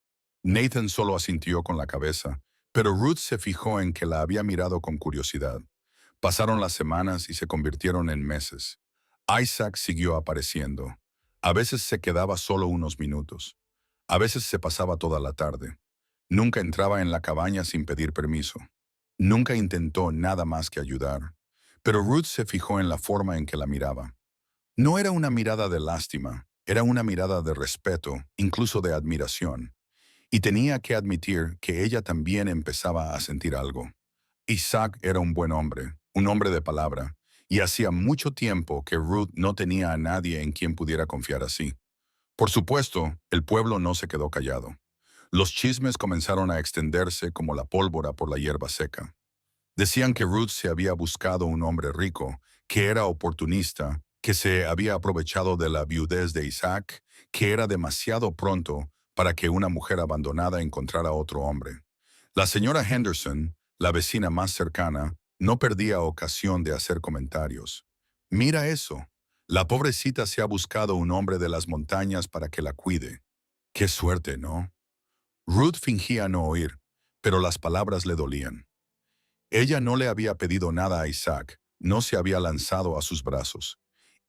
Nathan solo asintió con la cabeza, pero Ruth se fijó en que la había mirado con curiosidad. Pasaron las semanas y se convirtieron en meses. Isaac siguió apareciendo. A veces se quedaba solo unos minutos. A veces se pasaba toda la tarde. Nunca entraba en la cabaña sin pedir permiso. Nunca intentó nada más que ayudar. Pero Ruth se fijó en la forma en que la miraba. No era una mirada de lástima, era una mirada de respeto, incluso de admiración. Y tenía que admitir que ella también empezaba a sentir algo. Isaac era un buen hombre, un hombre de palabra, y hacía mucho tiempo que Ruth no tenía a nadie en quien pudiera confiar así. Por supuesto, el pueblo no se quedó callado. Los chismes comenzaron a extenderse como la pólvora por la hierba seca. Decían que Ruth se había buscado un hombre rico, que era oportunista, que se había aprovechado de la viudez de Isaac, que era demasiado pronto para que una mujer abandonada encontrara otro hombre. La señora Henderson, la vecina más cercana, no perdía ocasión de hacer comentarios. Mira eso. La pobrecita se ha buscado un hombre de las montañas para que la cuide. Qué suerte, ¿no? Ruth fingía no oír, pero las palabras le dolían. Ella no le había pedido nada a Isaac, no se había lanzado a sus brazos.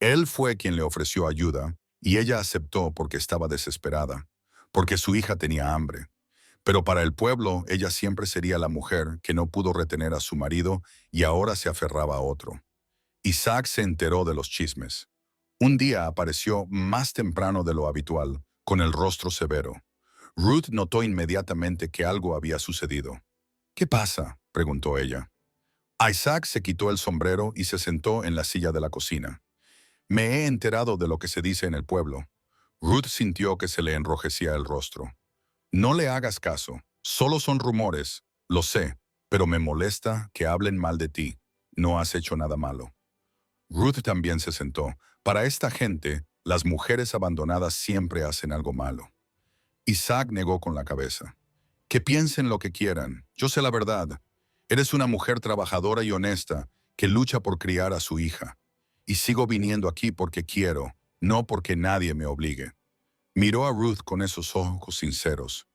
Él fue quien le ofreció ayuda, y ella aceptó porque estaba desesperada, porque su hija tenía hambre. Pero para el pueblo, ella siempre sería la mujer que no pudo retener a su marido y ahora se aferraba a otro. Isaac se enteró de los chismes. Un día apareció más temprano de lo habitual, con el rostro severo. Ruth notó inmediatamente que algo había sucedido. ¿Qué pasa?, preguntó ella. Isaac se quitó el sombrero y se sentó en la silla de la cocina. Me he enterado de lo que se dice en el pueblo. Ruth sintió que se le enrojecía el rostro. No le hagas caso, solo son rumores, lo sé, pero me molesta que hablen mal de ti. No has hecho nada malo. Ruth también se sentó. Para esta gente, las mujeres abandonadas siempre hacen algo malo. Isaac negó con la cabeza. Que piensen lo que quieran, yo sé la verdad. Eres una mujer trabajadora y honesta que lucha por criar a su hija. Y sigo viniendo aquí porque quiero, no porque nadie me obligue. Miró a Ruth con esos ojos sinceros.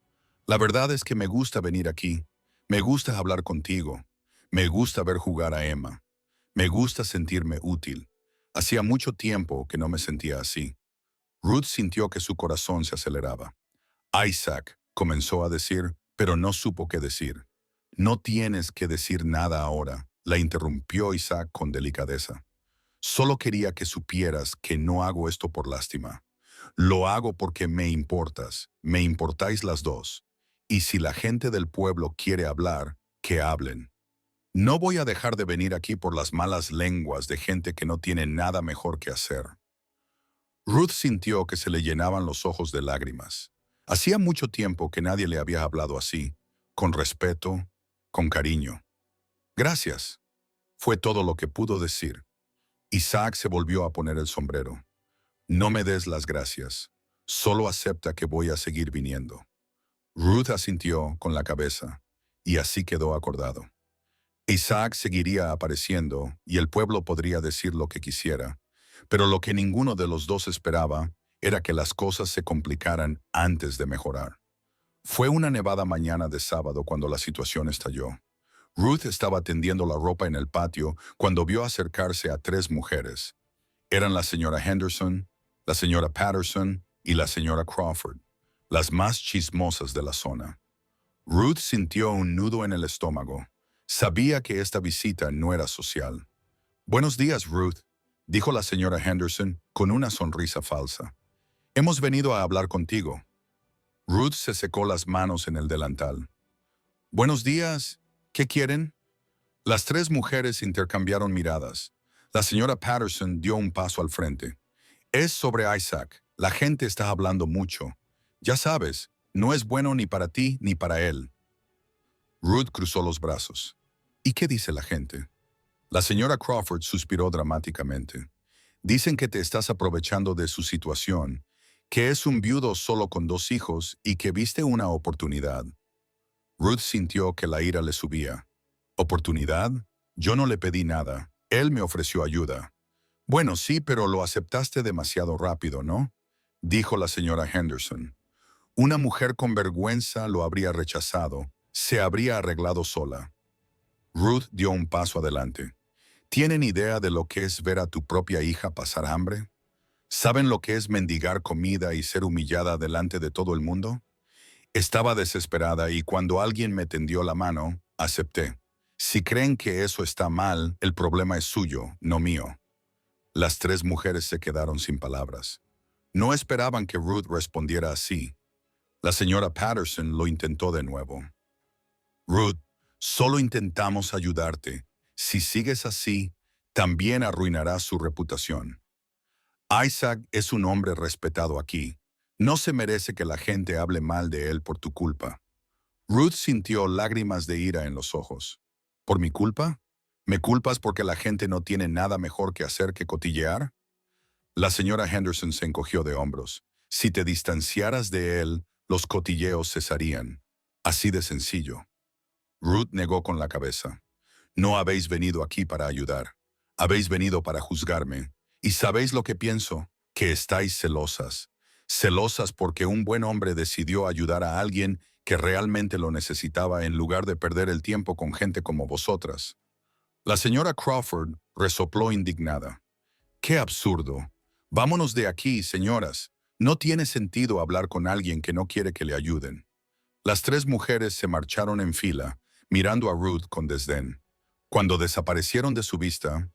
La verdad es que me gusta venir aquí. Me gusta hablar contigo. Me gusta ver jugar a Emma. Me gusta sentirme útil. Hacía mucho tiempo que no me sentía así. Ruth sintió que su corazón se aceleraba. Isaac, comenzó a decir, pero no supo qué decir. No tienes que decir nada ahora, la interrumpió Isaac con delicadeza. Solo quería que supieras que no hago esto por lástima. Lo hago porque me importas, me importáis las dos. Y si la gente del pueblo quiere hablar, que hablen. No voy a dejar de venir aquí por las malas lenguas de gente que no tiene nada mejor que hacer. Ruth sintió que se le llenaban los ojos de lágrimas. Hacía mucho tiempo que nadie le había hablado así, con respeto, con cariño. Gracias. Fue todo lo que pudo decir. Isaac se volvió a poner el sombrero. No me des las gracias. Solo acepta que voy a seguir viniendo. Ruth asintió con la cabeza, y así quedó acordado. Isaac seguiría apareciendo, y el pueblo podría decir lo que quisiera, pero lo que ninguno de los dos esperaba era que las cosas se complicaran antes de mejorar. Fue una nevada mañana de sábado cuando la situación estalló. Ruth estaba tendiendo la ropa en el patio cuando vio acercarse a tres mujeres. Eran la señora Henderson, la señora Patterson y la señora Crawford, las más chismosas de la zona. Ruth sintió un nudo en el estómago. Sabía que esta visita no era social. Buenos días, Ruth, dijo la señora Henderson con una sonrisa falsa. Hemos venido a hablar contigo. Ruth se secó las manos en el delantal. Buenos días. ¿Qué quieren? Las tres mujeres intercambiaron miradas. La señora Patterson dio un paso al frente. Es sobre Isaac. La gente está hablando mucho. Ya sabes, no es bueno ni para ti ni para él. Ruth cruzó los brazos. ¿Y qué dice la gente? La señora Crawford suspiró dramáticamente. Dicen que te estás aprovechando de su situación, que es un viudo solo con 2 hijos y que viste una oportunidad. Ruth sintió que la ira le subía. ¿Oportunidad? Yo no le pedí nada. Él me ofreció ayuda. Bueno, sí, pero lo aceptaste demasiado rápido, ¿no? Dijo la señora Henderson. Una mujer con vergüenza lo habría rechazado. Se habría arreglado sola. Ruth dio un paso adelante. ¿Tienen idea de lo que es ver a tu propia hija pasar hambre? ¿Saben lo que es mendigar comida y ser humillada delante de todo el mundo? Estaba desesperada y cuando alguien me tendió la mano, acepté. Si creen que eso está mal, el problema es suyo, no mío. Las tres mujeres se quedaron sin palabras. No esperaban que Ruth respondiera así. La señora Patterson lo intentó de nuevo. Ruth, solo intentamos ayudarte. Si sigues así, también arruinarás su reputación. Isaac es un hombre respetado aquí. No se merece que la gente hable mal de él por tu culpa. Ruth sintió lágrimas de ira en los ojos. ¿Por mi culpa? ¿Me culpas porque la gente no tiene nada mejor que hacer que cotillear? La señora Henderson se encogió de hombros. Si te distanciaras de él, los cotilleos cesarían. Así de sencillo. Ruth negó con la cabeza. No habéis venido aquí para ayudar. Habéis venido para juzgarme. ¿Y sabéis lo que pienso? Que estáis celosas. Celosas porque un buen hombre decidió ayudar a alguien que realmente lo necesitaba en lugar de perder el tiempo con gente como vosotras. La señora Crawford resopló indignada. ¡Qué absurdo! Vámonos de aquí, señoras. No tiene sentido hablar con alguien que no quiere que le ayuden. Las tres mujeres se marcharon en fila, mirando a Ruth con desdén. Cuando desaparecieron de su vista,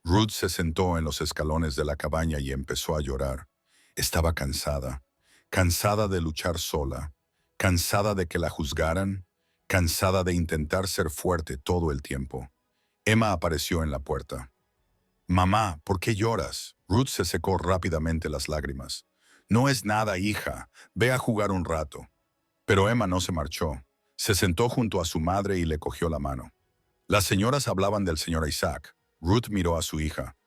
Ruth se sentó en los escalones de la cabaña y empezó a llorar. Estaba cansada, cansada de luchar sola, cansada de que la juzgaran, cansada de intentar ser fuerte todo el tiempo. Emma apareció en la puerta. «Mamá, ¿por qué lloras?» Ruth se secó rápidamente las lágrimas. «No es nada, hija. Ve a jugar un rato». Pero Emma no se marchó. Se sentó junto a su madre y le cogió la mano. Las señoras hablaban del señor Isaac. Ruth miró a su hija.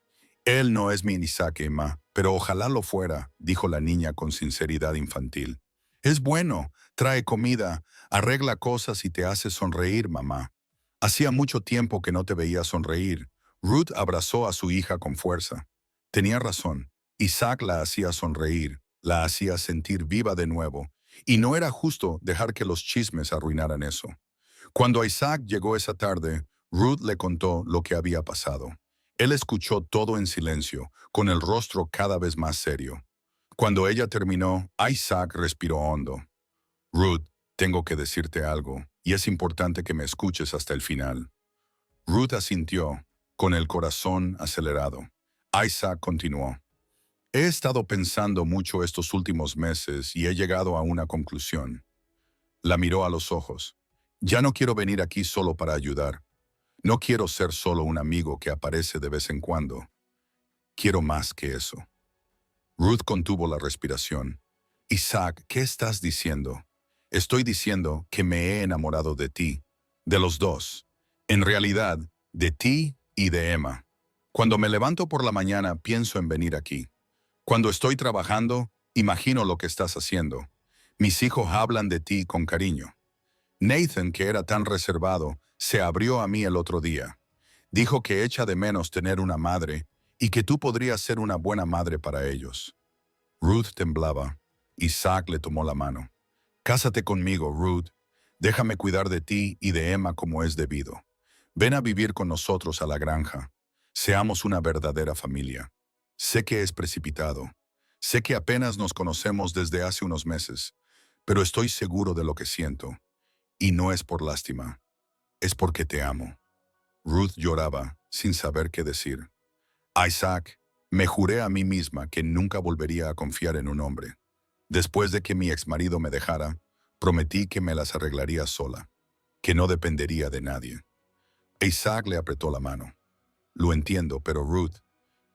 «Él no es mi Isaac, Emma, pero ojalá lo fuera», dijo la niña con sinceridad infantil. «Es bueno, trae comida, arregla cosas y te hace sonreír, mamá». Hacía mucho tiempo que no te veía sonreír. Ruth abrazó a su hija con fuerza. Tenía razón. Isaac la hacía sonreír, la hacía sentir viva de nuevo, y no era justo dejar que los chismes arruinaran eso. Cuando Isaac llegó esa tarde, Ruth le contó lo que había pasado. Él escuchó todo en silencio, con el rostro cada vez más serio. Cuando ella terminó, Isaac respiró hondo. «Ruth, tengo que decirte algo, y es importante que me escuches hasta el final». Ruth asintió, con el corazón acelerado. Isaac continuó. «He estado pensando mucho estos últimos meses y he llegado a una conclusión». La miró a los ojos. «Ya no quiero venir aquí solo para ayudar. No quiero ser solo un amigo que aparece de vez en cuando. Quiero más que eso». Ruth contuvo la respiración. «Isaac, ¿qué estás diciendo?» «Estoy diciendo que me he enamorado de ti, de los dos. En realidad, de ti y de Emma. Cuando me levanto por la mañana, pienso en venir aquí. Cuando estoy trabajando, imagino lo que estás haciendo. Mis hijos hablan de ti con cariño. Nathan, que era tan reservado, se abrió a mí el otro día. Dijo que echa de menos tener una madre y que tú podrías ser una buena madre para ellos». Ruth temblaba. Isaac le tomó la mano. «Cásate conmigo, Ruth. Déjame cuidar de ti y de Emma como es debido. Ven a vivir con nosotros a la granja. Seamos una verdadera familia. Sé que es precipitado. Sé que apenas nos conocemos desde hace unos meses, pero estoy seguro de lo que siento. Y no es por lástima. Es porque te amo». Ruth lloraba, sin saber qué decir. «Isaac, me juré a mí misma que nunca volvería a confiar en un hombre. Después de que mi exmarido me dejara, prometí que me las arreglaría sola, que no dependería de nadie». Isaac le apretó la mano. «Lo entiendo, pero Ruth,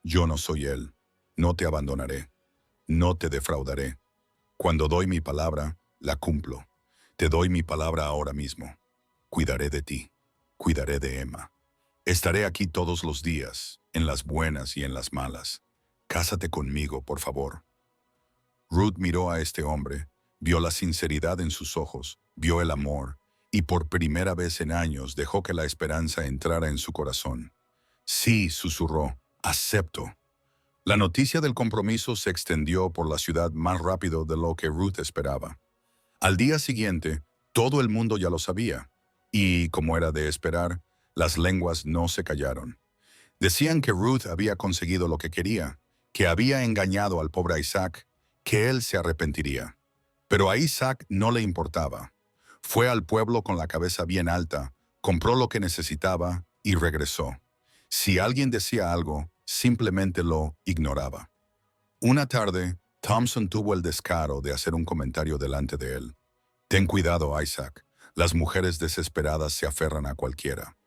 yo no soy él. No te abandonaré. No te defraudaré. Cuando doy mi palabra, la cumplo. Te doy mi palabra ahora mismo. Cuidaré de ti. Cuidaré de Emma. Estaré aquí todos los días, en las buenas y en las malas. Cásate conmigo, por favor». Ruth miró a este hombre, vio la sinceridad en sus ojos, vio el amor, y por primera vez en años dejó que la esperanza entrara en su corazón. «Sí», susurró, «acepto». La noticia del compromiso se extendió por la ciudad más rápido de lo que Ruth esperaba. Al día siguiente, todo el mundo ya lo sabía, y, como era de esperar, las lenguas no se callaron. Decían que Ruth había conseguido lo que quería, que había engañado al pobre Isaac, que él se arrepentiría. Pero a Isaac no le importaba. Fue al pueblo con la cabeza bien alta, compró lo que necesitaba y regresó. Si alguien decía algo, simplemente lo ignoraba. Una tarde, Thompson tuvo el descaro de hacer un comentario delante de él. «Ten cuidado, Isaac. Las mujeres desesperadas se aferran a cualquiera».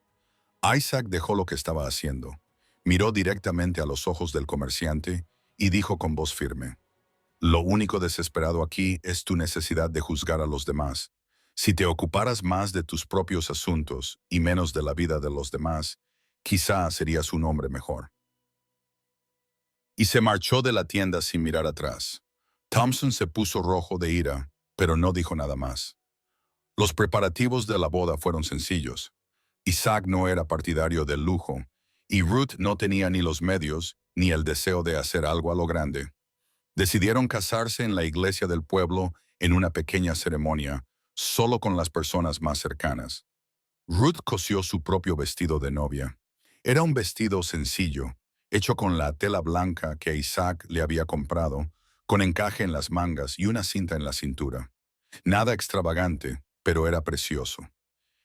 Isaac dejó lo que estaba haciendo, miró directamente a los ojos del comerciante y dijo con voz firme: «Lo único desesperado aquí es tu necesidad de juzgar a los demás. Si te ocuparas más de tus propios asuntos y menos de la vida de los demás, quizá serías un hombre mejor». Y se marchó de la tienda sin mirar atrás. Thompson se puso rojo de ira, pero no dijo nada más. Los preparativos de la boda fueron sencillos. Isaac no era partidario del lujo, y Ruth no tenía ni los medios ni el deseo de hacer algo a lo grande. Decidieron casarse en la iglesia del pueblo en una pequeña ceremonia, solo con las personas más cercanas. Ruth cosió su propio vestido de novia. Era un vestido sencillo, hecho con la tela blanca que Isaac le había comprado, con encaje en las mangas y una cinta en la cintura. Nada extravagante, pero era precioso.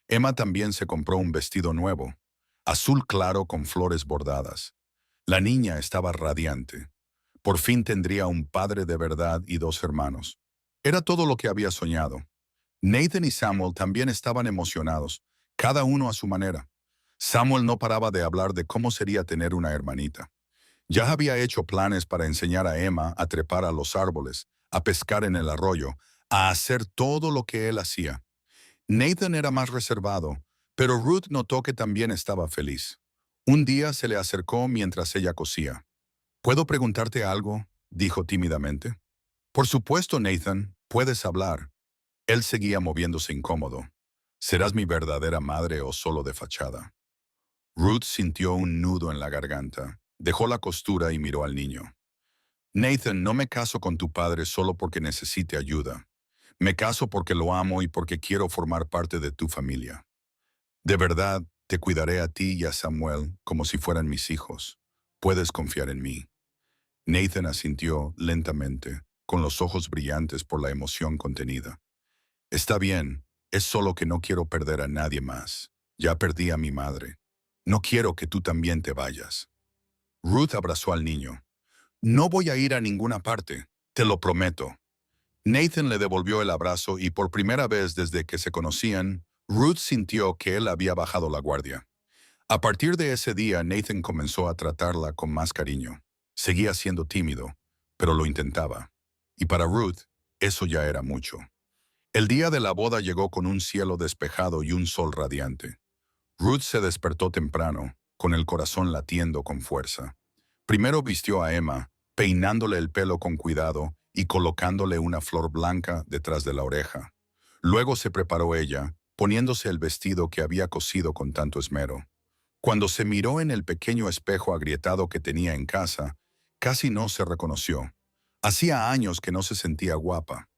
Emma también se compró un vestido nuevo, azul claro con flores bordadas. La niña estaba radiante. Por fin tendría un padre de verdad y dos hermanos. Era todo lo que había soñado. Nathan y Samuel también estaban emocionados, cada uno a su manera. Samuel no paraba de hablar de cómo sería tener una hermanita. Ya había hecho planes para enseñar a Emma a trepar a los árboles, a pescar en el arroyo, a hacer todo lo que él hacía. Nathan era más reservado, pero Ruth notó que también estaba feliz. Un día se le acercó mientras ella cosía. ¿Puedo preguntarte algo?, dijo tímidamente. Por supuesto, Nathan, puedes hablar. Él seguía moviéndose incómodo. ¿Serás mi verdadera madre o solo de fachada? Ruth sintió un nudo en la garganta, dejó la costura y miró al niño. Nathan, no me caso con tu padre solo porque necesite ayuda. Me caso porque lo amo y porque quiero formar parte de tu familia. De verdad, te cuidaré a ti y a Samuel como si fueran mis hijos. Puedes confiar en mí. Nathan asintió lentamente, con los ojos brillantes por la emoción contenida. Está bien, es solo que no quiero perder a nadie más. Ya perdí a mi madre. No quiero que tú también te vayas. Ruth abrazó al niño. No voy a ir a ninguna parte, te lo prometo. Nathan le devolvió el abrazo y por primera vez desde que se conocían, Ruth sintió que él había bajado la guardia. A partir de ese día, Nathan comenzó a tratarla con más cariño. Seguía siendo tímido, pero lo intentaba. Y para Ruth, eso ya era mucho. El día de la boda llegó con un cielo despejado y un sol radiante. Ruth se despertó temprano, con el corazón latiendo con fuerza. Primero vistió a Emma, peinándole el pelo con cuidado y colocándole una flor blanca detrás de la oreja. Luego se preparó ella, poniéndose el vestido que había cosido con tanto esmero. Cuando se miró en el pequeño espejo agrietado que tenía en casa, casi no se reconoció. Hacía años que no se sentía guapa.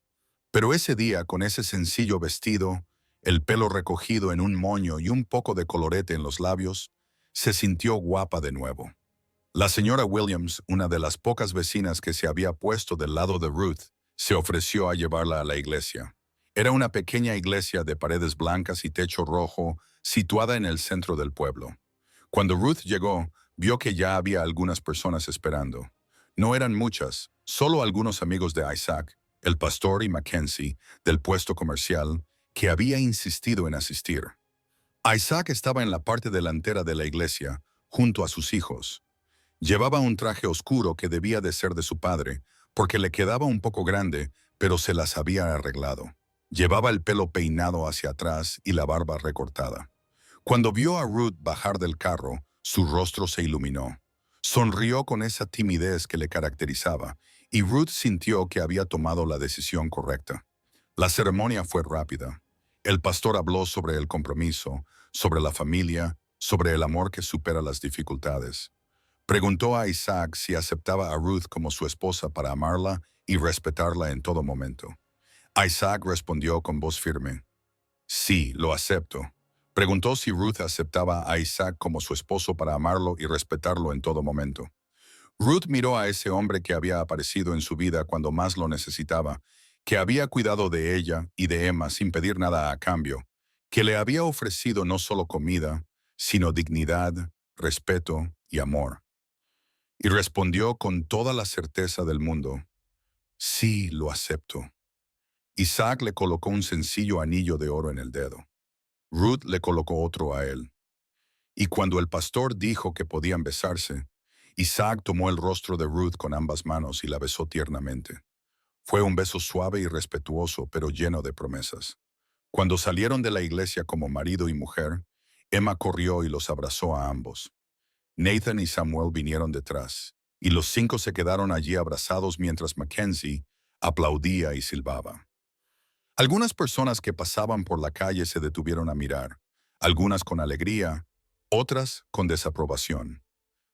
Pero ese día, con ese sencillo vestido, el pelo recogido en un moño y un poco de colorete en los labios, se sintió guapa de nuevo. La señora Williams, una de las pocas vecinas que se había puesto del lado de Ruth, se ofreció a llevarla a la iglesia. Era una pequeña iglesia de paredes blancas y techo rojo, situada en el centro del pueblo. Cuando Ruth llegó, vio que ya había algunas personas esperando. No eran muchas, solo algunos amigos de Isaac, el pastor y Mackenzie, del puesto comercial, que había insistido en asistir. Isaac estaba en la parte delantera de la iglesia, junto a sus hijos. Llevaba un traje oscuro que debía de ser de su padre, porque le quedaba un poco grande, pero se las había arreglado. Llevaba el pelo peinado hacia atrás y la barba recortada. Cuando vio a Ruth bajar del carro, su rostro se iluminó. Sonrió con esa timidez que le caracterizaba, y Ruth sintió que había tomado la decisión correcta. La ceremonia fue rápida. El pastor habló sobre el compromiso, sobre la familia, sobre el amor que supera las dificultades. Preguntó a Isaac si aceptaba a Ruth como su esposa para amarla y respetarla en todo momento. Isaac respondió con voz firme. Sí, lo acepto. Preguntó si Ruth aceptaba a Isaac como su esposo para amarlo y respetarlo en todo momento. Ruth miró a ese hombre que había aparecido en su vida cuando más lo necesitaba, que había cuidado de ella y de Emma sin pedir nada a cambio, que le había ofrecido no solo comida, sino dignidad, respeto y amor. Y respondió con toda la certeza del mundo, sí, lo acepto. Isaac le colocó un sencillo anillo de oro en el dedo. Ruth le colocó otro a él. Y cuando el pastor dijo que podían besarse, Isaac tomó el rostro de Ruth con ambas manos y la besó tiernamente. Fue un beso suave y respetuoso, pero lleno de promesas. Cuando salieron de la iglesia como marido y mujer, Emma corrió y los abrazó a ambos. Nathan y Samuel vinieron detrás, y los cinco se quedaron allí abrazados mientras Mackenzie aplaudía y silbaba. Algunas personas que pasaban por la calle se detuvieron a mirar, algunas con alegría, otras con desaprobación.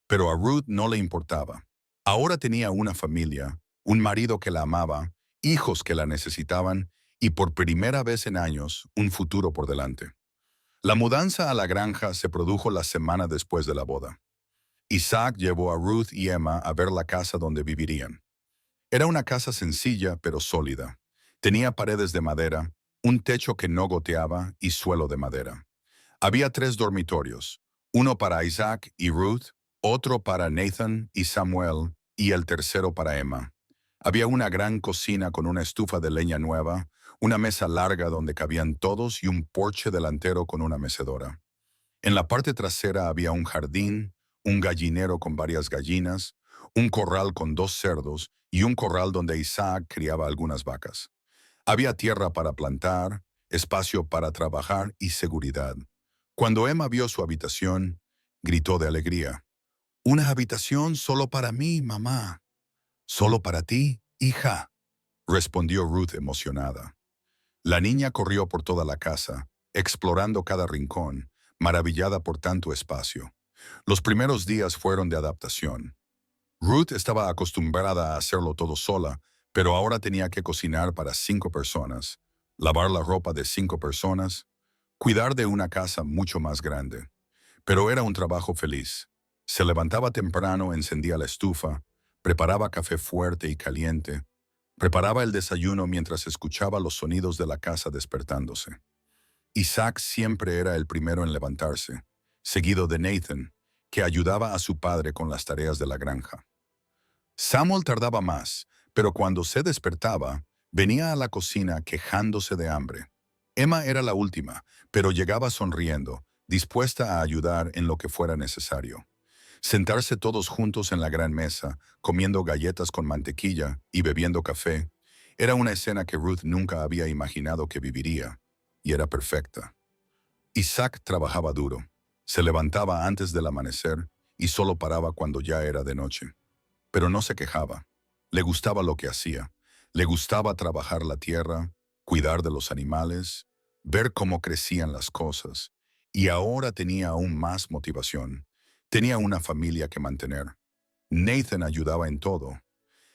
Pero a Ruth no le importaba. Ahora tenía una familia, un marido que la amaba, hijos que la necesitaban y por primera vez en años un futuro por delante. La mudanza a la granja se produjo la semana después de la boda. Isaac llevó a Ruth y Emma a ver la casa donde vivirían. Era una casa sencilla pero sólida. Tenía paredes de madera, un techo que no goteaba y suelo de madera. Había 3 dormitorios, uno para Isaac y Ruth, otro para Nathan y Samuel y el tercero para Emma. Había una gran cocina con una estufa de leña nueva, una mesa larga donde cabían todos y un porche delantero con una mecedora. En la parte trasera había un jardín, un gallinero con varias gallinas, un corral con 2 cerdos y un corral donde Isaac criaba algunas vacas. Había tierra para plantar, espacio para trabajar y seguridad. Cuando Emma vio su habitación, gritó de alegría. «Una habitación solo para mí, mamá». «Solo para ti, hija», respondió Ruth emocionada. La niña corrió por toda la casa, explorando cada rincón, maravillada por tanto espacio. Los primeros días fueron de adaptación. Ruth estaba acostumbrada a hacerlo todo sola, pero ahora tenía que cocinar para 5 personas, lavar la ropa de 5 personas, cuidar de una casa mucho más grande. Pero era un trabajo feliz. Se levantaba temprano, encendía la estufa, preparaba café fuerte y caliente, preparaba el desayuno mientras escuchaba los sonidos de la casa despertándose. Isaac siempre era el primero en levantarse, seguido de Nathan, que ayudaba a su padre con las tareas de la granja. Samuel tardaba más, pero cuando se despertaba, venía a la cocina quejándose de hambre. Emma era la última, pero llegaba sonriendo, dispuesta a ayudar en lo que fuera necesario. Sentarse todos juntos en la gran mesa, comiendo galletas con mantequilla y bebiendo café, era una escena que Ruth nunca había imaginado que viviría, y era perfecta. Isaac trabajaba duro. Se levantaba antes del amanecer y solo paraba cuando ya era de noche. Pero no se quejaba. Le gustaba lo que hacía. Le gustaba trabajar la tierra, cuidar de los animales, ver cómo crecían las cosas. Y ahora tenía aún más motivación. Tenía una familia que mantener. Nathan ayudaba en todo.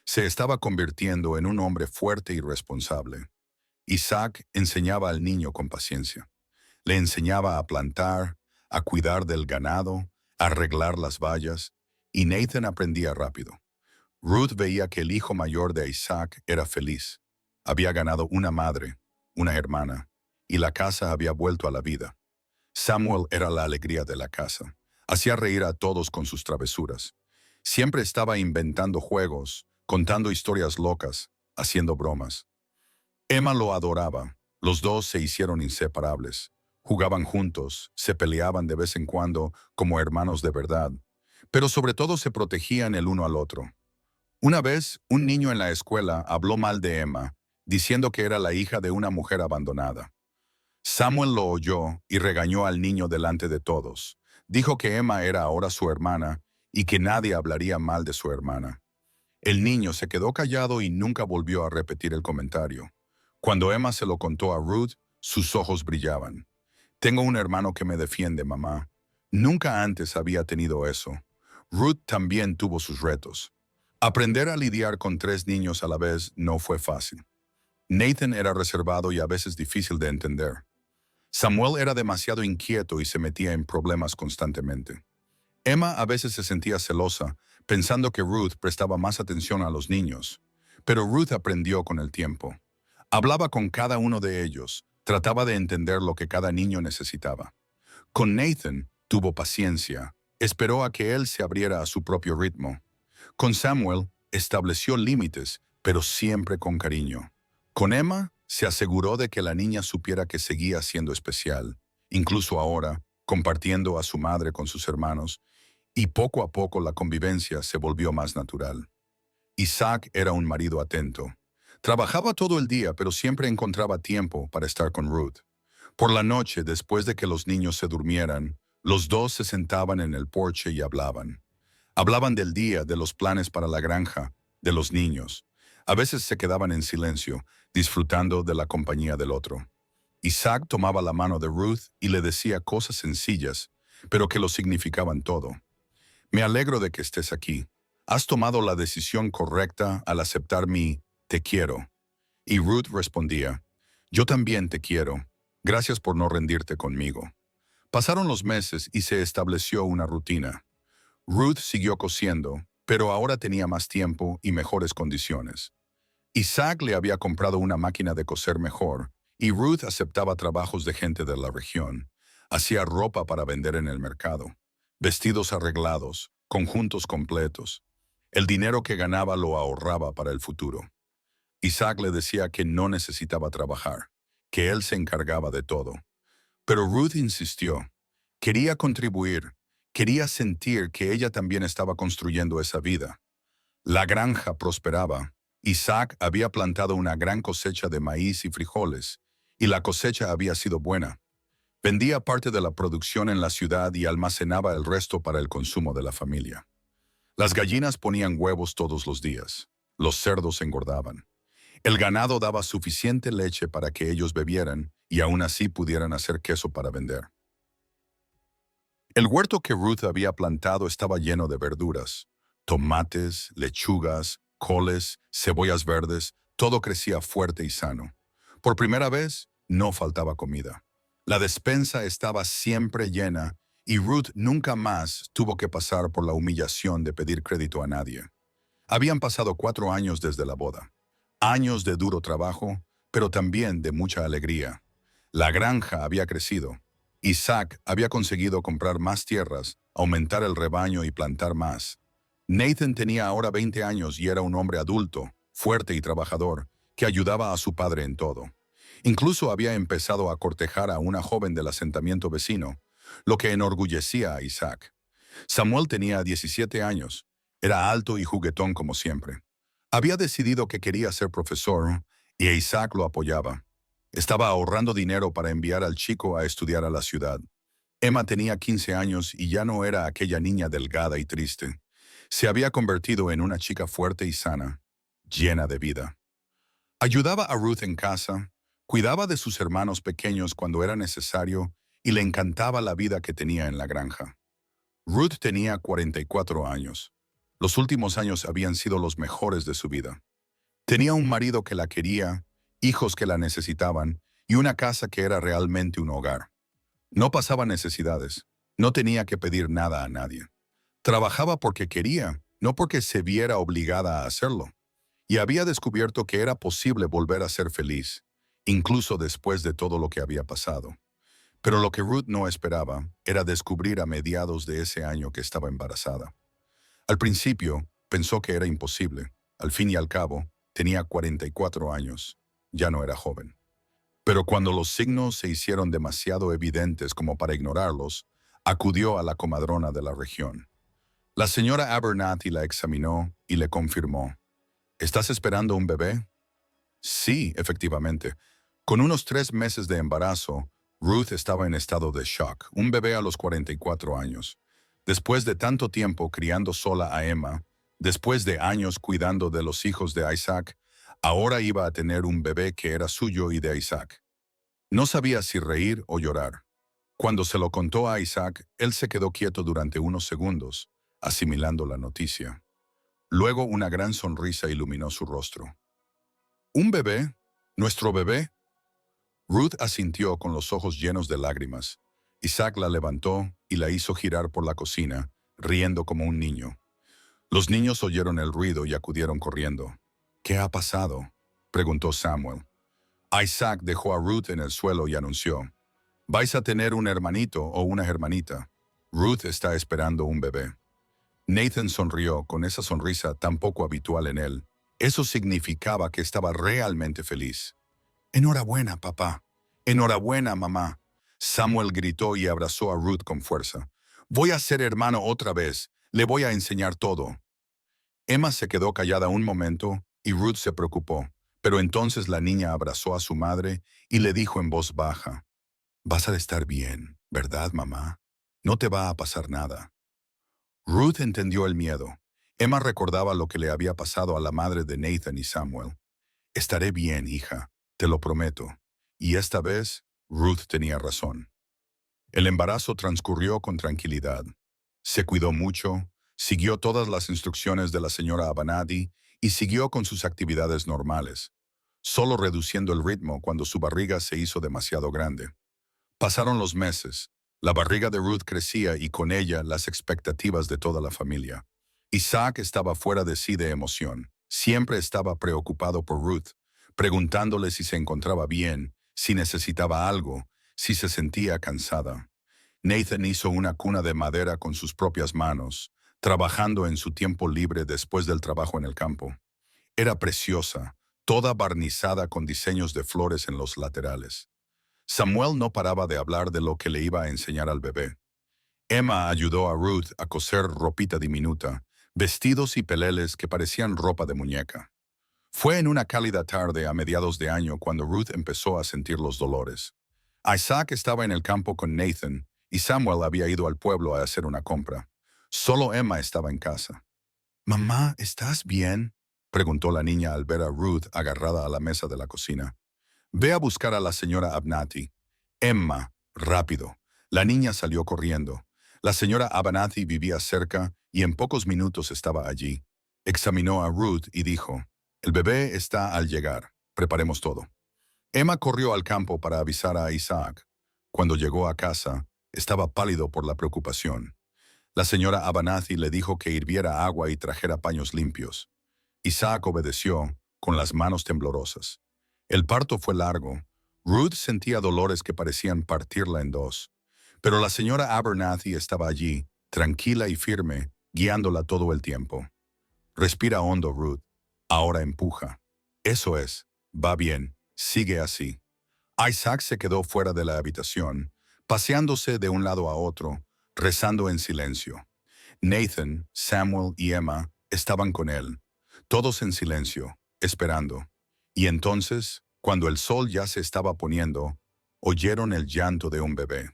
Se estaba convirtiendo en un hombre fuerte y responsable. Isaac enseñaba al niño con paciencia. Le enseñaba a plantar, a cuidar del ganado, a arreglar las vallas, y Nathan aprendía rápido. Ruth veía que el hijo mayor de Isaac era feliz. Había ganado una madre, una hermana, y la casa había vuelto a la vida. Samuel era la alegría de la casa. Hacía reír a todos con sus travesuras. Siempre estaba inventando juegos, contando historias locas, haciendo bromas. Emma lo adoraba. Los dos se hicieron inseparables. Jugaban juntos, se peleaban de vez en cuando como hermanos de verdad, pero sobre todo se protegían el uno al otro. Una vez, un niño en la escuela habló mal de Emma, diciendo que era la hija de una mujer abandonada. Samuel lo oyó y regañó al niño delante de todos. Dijo que Emma era ahora su hermana y que nadie hablaría mal de su hermana. El niño se quedó callado y nunca volvió a repetir el comentario. Cuando Emma se lo contó a Ruth, sus ojos brillaban. «Tengo un hermano que me defiende, mamá». Nunca antes había tenido eso. Ruth también tuvo sus retos. Aprender a lidiar con 3 niños a la vez no fue fácil. Nathan era reservado y a veces difícil de entender. Samuel era demasiado inquieto y se metía en problemas constantemente. Emma a veces se sentía celosa, pensando que Ruth prestaba más atención a los niños. Pero Ruth aprendió con el tiempo. Hablaba con cada uno de ellos, trataba de entender lo que cada niño necesitaba. Con Nathan tuvo paciencia, esperó a que él se abriera a su propio ritmo. Con Samuel estableció límites, pero siempre con cariño. Con Emma se aseguró de que la niña supiera que seguía siendo especial, incluso ahora, compartiendo a su madre con sus hermanos, y poco a poco la convivencia se volvió más natural. Isaac era un marido atento. Trabajaba todo el día, pero siempre encontraba tiempo para estar con Ruth. Por la noche, después de que los niños se durmieran, los dos se sentaban en el porche y hablaban. Hablaban del día, de los planes para la granja, de los niños. A veces se quedaban en silencio, disfrutando de la compañía del otro. Isaac tomaba la mano de Ruth y le decía cosas sencillas, pero que lo significaban todo. Me alegro de que estés aquí. Has tomado la decisión correcta al aceptar mi te quiero. Y Ruth respondía, yo también te quiero. Gracias por no rendirte conmigo. Pasaron los meses y se estableció una rutina. Ruth siguió cosiendo, pero ahora tenía más tiempo y mejores condiciones. Isaac le había comprado una máquina de coser mejor, y Ruth aceptaba trabajos de gente de la región. Hacía ropa para vender en el mercado, vestidos arreglados, conjuntos completos. El dinero que ganaba lo ahorraba para el futuro. Isaac le decía que no necesitaba trabajar, que él se encargaba de todo. Pero Ruth insistió. Quería contribuir, quería sentir que ella también estaba construyendo esa vida. La granja prosperaba. Isaac había plantado una gran cosecha de maíz y frijoles, y la cosecha había sido buena. Vendía parte de la producción en la ciudad y almacenaba el resto para el consumo de la familia. Las gallinas ponían huevos todos los días. Los cerdos engordaban. El ganado daba suficiente leche para que ellos bebieran y aún así pudieran hacer queso para vender. El huerto que Ruth había plantado estaba lleno de verduras, tomates, lechugas, coles, cebollas verdes, todo crecía fuerte y sano. Por primera vez, no faltaba comida. La despensa estaba siempre llena y Ruth nunca más tuvo que pasar por la humillación de pedir crédito a nadie. Habían pasado 4 años desde la boda. Años de duro trabajo, pero también de mucha alegría. La granja había crecido. Isaac había conseguido comprar más tierras, aumentar el rebaño y plantar más. Nathan tenía ahora 20 años y era un hombre adulto, fuerte y trabajador, que ayudaba a su padre en todo. Incluso había empezado a cortejar a una joven del asentamiento vecino, lo que enorgullecía a Isaac. Samuel tenía 17 años. Era alto y juguetón como siempre. Había decidido que quería ser profesor y Isaac lo apoyaba. Estaba ahorrando dinero para enviar al chico a estudiar a la ciudad. Emma tenía 15 años y ya no era aquella niña delgada y triste. Se había convertido en una chica fuerte y sana, llena de vida. Ayudaba a Ruth en casa, cuidaba de sus hermanos pequeños cuando era necesario y le encantaba la vida que tenía en la granja. Ruth tenía 44 años. Los últimos años habían sido los mejores de su vida. Tenía un marido que la quería, hijos que la necesitaban y una casa que era realmente un hogar. No pasaba necesidades, no tenía que pedir nada a nadie. Trabajaba porque quería, no porque se viera obligada a hacerlo. Y había descubierto que era posible volver a ser feliz, incluso después de todo lo que había pasado. Pero lo que Ruth no esperaba era descubrir a mediados de ese año que estaba embarazada. Al principio, pensó que era imposible. Al fin y al cabo, tenía 44 años. Ya no era joven. Pero cuando los signos se hicieron demasiado evidentes como para ignorarlos, acudió a la comadrona de la región. La señora Abernathy la examinó y le confirmó. ¿Estás esperando un bebé? Sí, efectivamente. Con unos 3 meses de embarazo, Ruth estaba en estado de shock, un bebé a los 44 años. Después de tanto tiempo criando sola a Emma, después de años cuidando de los hijos de Isaac, ahora iba a tener un bebé que era suyo y de Isaac. No sabía si reír o llorar. Cuando se lo contó a Isaac, él se quedó quieto durante unos segundos, asimilando la noticia. Luego una gran sonrisa iluminó su rostro. ¿Un bebé? ¿Nuestro bebé? Ruth asintió con los ojos llenos de lágrimas. Isaac la levantó y la hizo girar por la cocina, riendo como un niño. Los niños oyeron el ruido y acudieron corriendo. ¿Qué ha pasado?, preguntó Samuel. Isaac dejó a Ruth en el suelo y anunció. Vais a tener un hermanito o una hermanita. Ruth está esperando un bebé. Nathan sonrió con esa sonrisa tan poco habitual en él. Eso significaba que estaba realmente feliz. Enhorabuena, papá. Enhorabuena, mamá. Samuel gritó y abrazó a Ruth con fuerza. Voy a ser hermano otra vez. Le voy a enseñar todo. Emma se quedó callada un momento y Ruth se preocupó, pero entonces la niña abrazó a su madre y le dijo en voz baja, «Vas a estar bien, ¿verdad, mamá? No te va a pasar nada». Ruth entendió el miedo. Emma recordaba lo que le había pasado a la madre de Nathan y Samuel. Estaré bien, hija, te lo prometo. Y esta vez, Ruth tenía razón. El embarazo transcurrió con tranquilidad. Se cuidó mucho, siguió todas las instrucciones de la señora Abernathy y siguió con sus actividades normales, solo reduciendo el ritmo cuando su barriga se hizo demasiado grande. Pasaron los meses. La barriga de Ruth crecía y con ella las expectativas de toda la familia. Isaac estaba fuera de sí de emoción. Siempre estaba preocupado por Ruth, preguntándole si se encontraba bien, si necesitaba algo, si se sentía cansada. Nathan hizo una cuna de madera con sus propias manos, trabajando en su tiempo libre después del trabajo en el campo. Era preciosa, toda barnizada con diseños de flores en los laterales. Samuel no paraba de hablar de lo que le iba a enseñar al bebé. Emma ayudó a Ruth a coser ropita diminuta, vestidos y peleles que parecían ropa de muñeca. Fue en una cálida tarde a mediados de año cuando Ruth empezó a sentir los dolores. Isaac estaba en el campo con Nathan y Samuel había ido al pueblo a hacer una compra. Solo Emma estaba en casa. «Mamá, ¿estás bien?», preguntó la niña al ver a Ruth agarrada a la mesa de la cocina. «Ve a buscar a la señora Abernathy». «Emma, rápido». La niña salió corriendo. La señora Abernathy vivía cerca y en pocos minutos estaba allí. Examinó a Ruth y dijo, «El bebé está al llegar. Preparemos todo». Emma corrió al campo para avisar a Isaac. Cuando llegó a casa, estaba pálido por la preocupación. La señora Abernathy le dijo que hirviera agua y trajera paños limpios. Isaac obedeció, con las manos temblorosas. El parto fue largo. Ruth sentía dolores que parecían partirla en dos. Pero la señora Abernathy estaba allí, tranquila y firme, guiándola todo el tiempo. «Respira hondo, Ruth. Ahora empuja. Eso es. Va bien. Sigue así». Isaac se quedó fuera de la habitación, paseándose de un lado a otro, rezando en silencio. Nathan, Samuel y Emma estaban con él, todos en silencio, esperando. Y entonces, cuando el sol ya se estaba poniendo, oyeron el llanto de un bebé.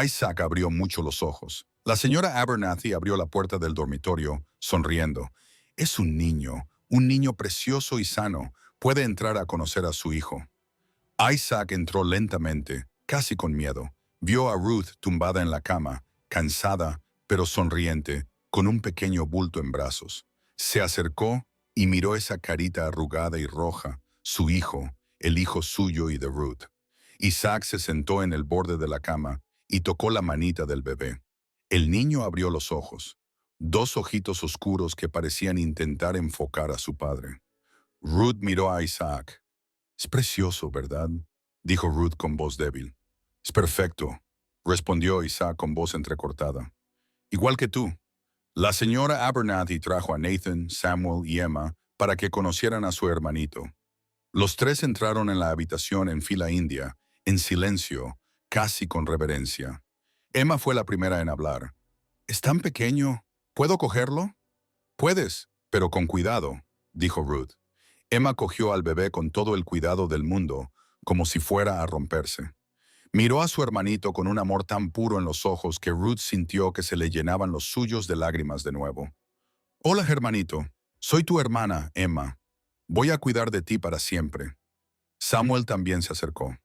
Isaac abrió mucho los ojos. La señora Abernathy abrió la puerta del dormitorio, sonriendo. «Es un niño precioso y sano. Puede entrar a conocer a su hijo». Isaac entró lentamente, casi con miedo. Vio a Ruth tumbada en la cama, cansada, pero sonriente, con un pequeño bulto en brazos. Se acercó y miró esa carita arrugada y roja, su hijo, el hijo suyo y de Ruth. Isaac se sentó en el borde de la cama y tocó la manita del bebé. El niño abrió los ojos, dos ojitos oscuros que parecían intentar enfocar a su padre. Ruth miró a Isaac. «Es precioso, ¿verdad?», dijo Ruth con voz débil. «Es perfecto», respondió Isaac con voz entrecortada. «Igual que tú». La señora Abernathy trajo a Nathan, Samuel y Emma para que conocieran a su hermanito. Los tres entraron en la habitación en fila india, en silencio, casi con reverencia. Emma fue la primera en hablar. «Es tan pequeño. ¿Puedo cogerlo?» «Puedes, pero con cuidado», dijo Ruth. Emma cogió al bebé con todo el cuidado del mundo, como si fuera a romperse. Miró a su hermanito con un amor tan puro en los ojos que Ruth sintió que se le llenaban los suyos de lágrimas de nuevo. «Hola, hermanito. Soy tu hermana, Emma. Voy a cuidar de ti para siempre». Samuel también se acercó.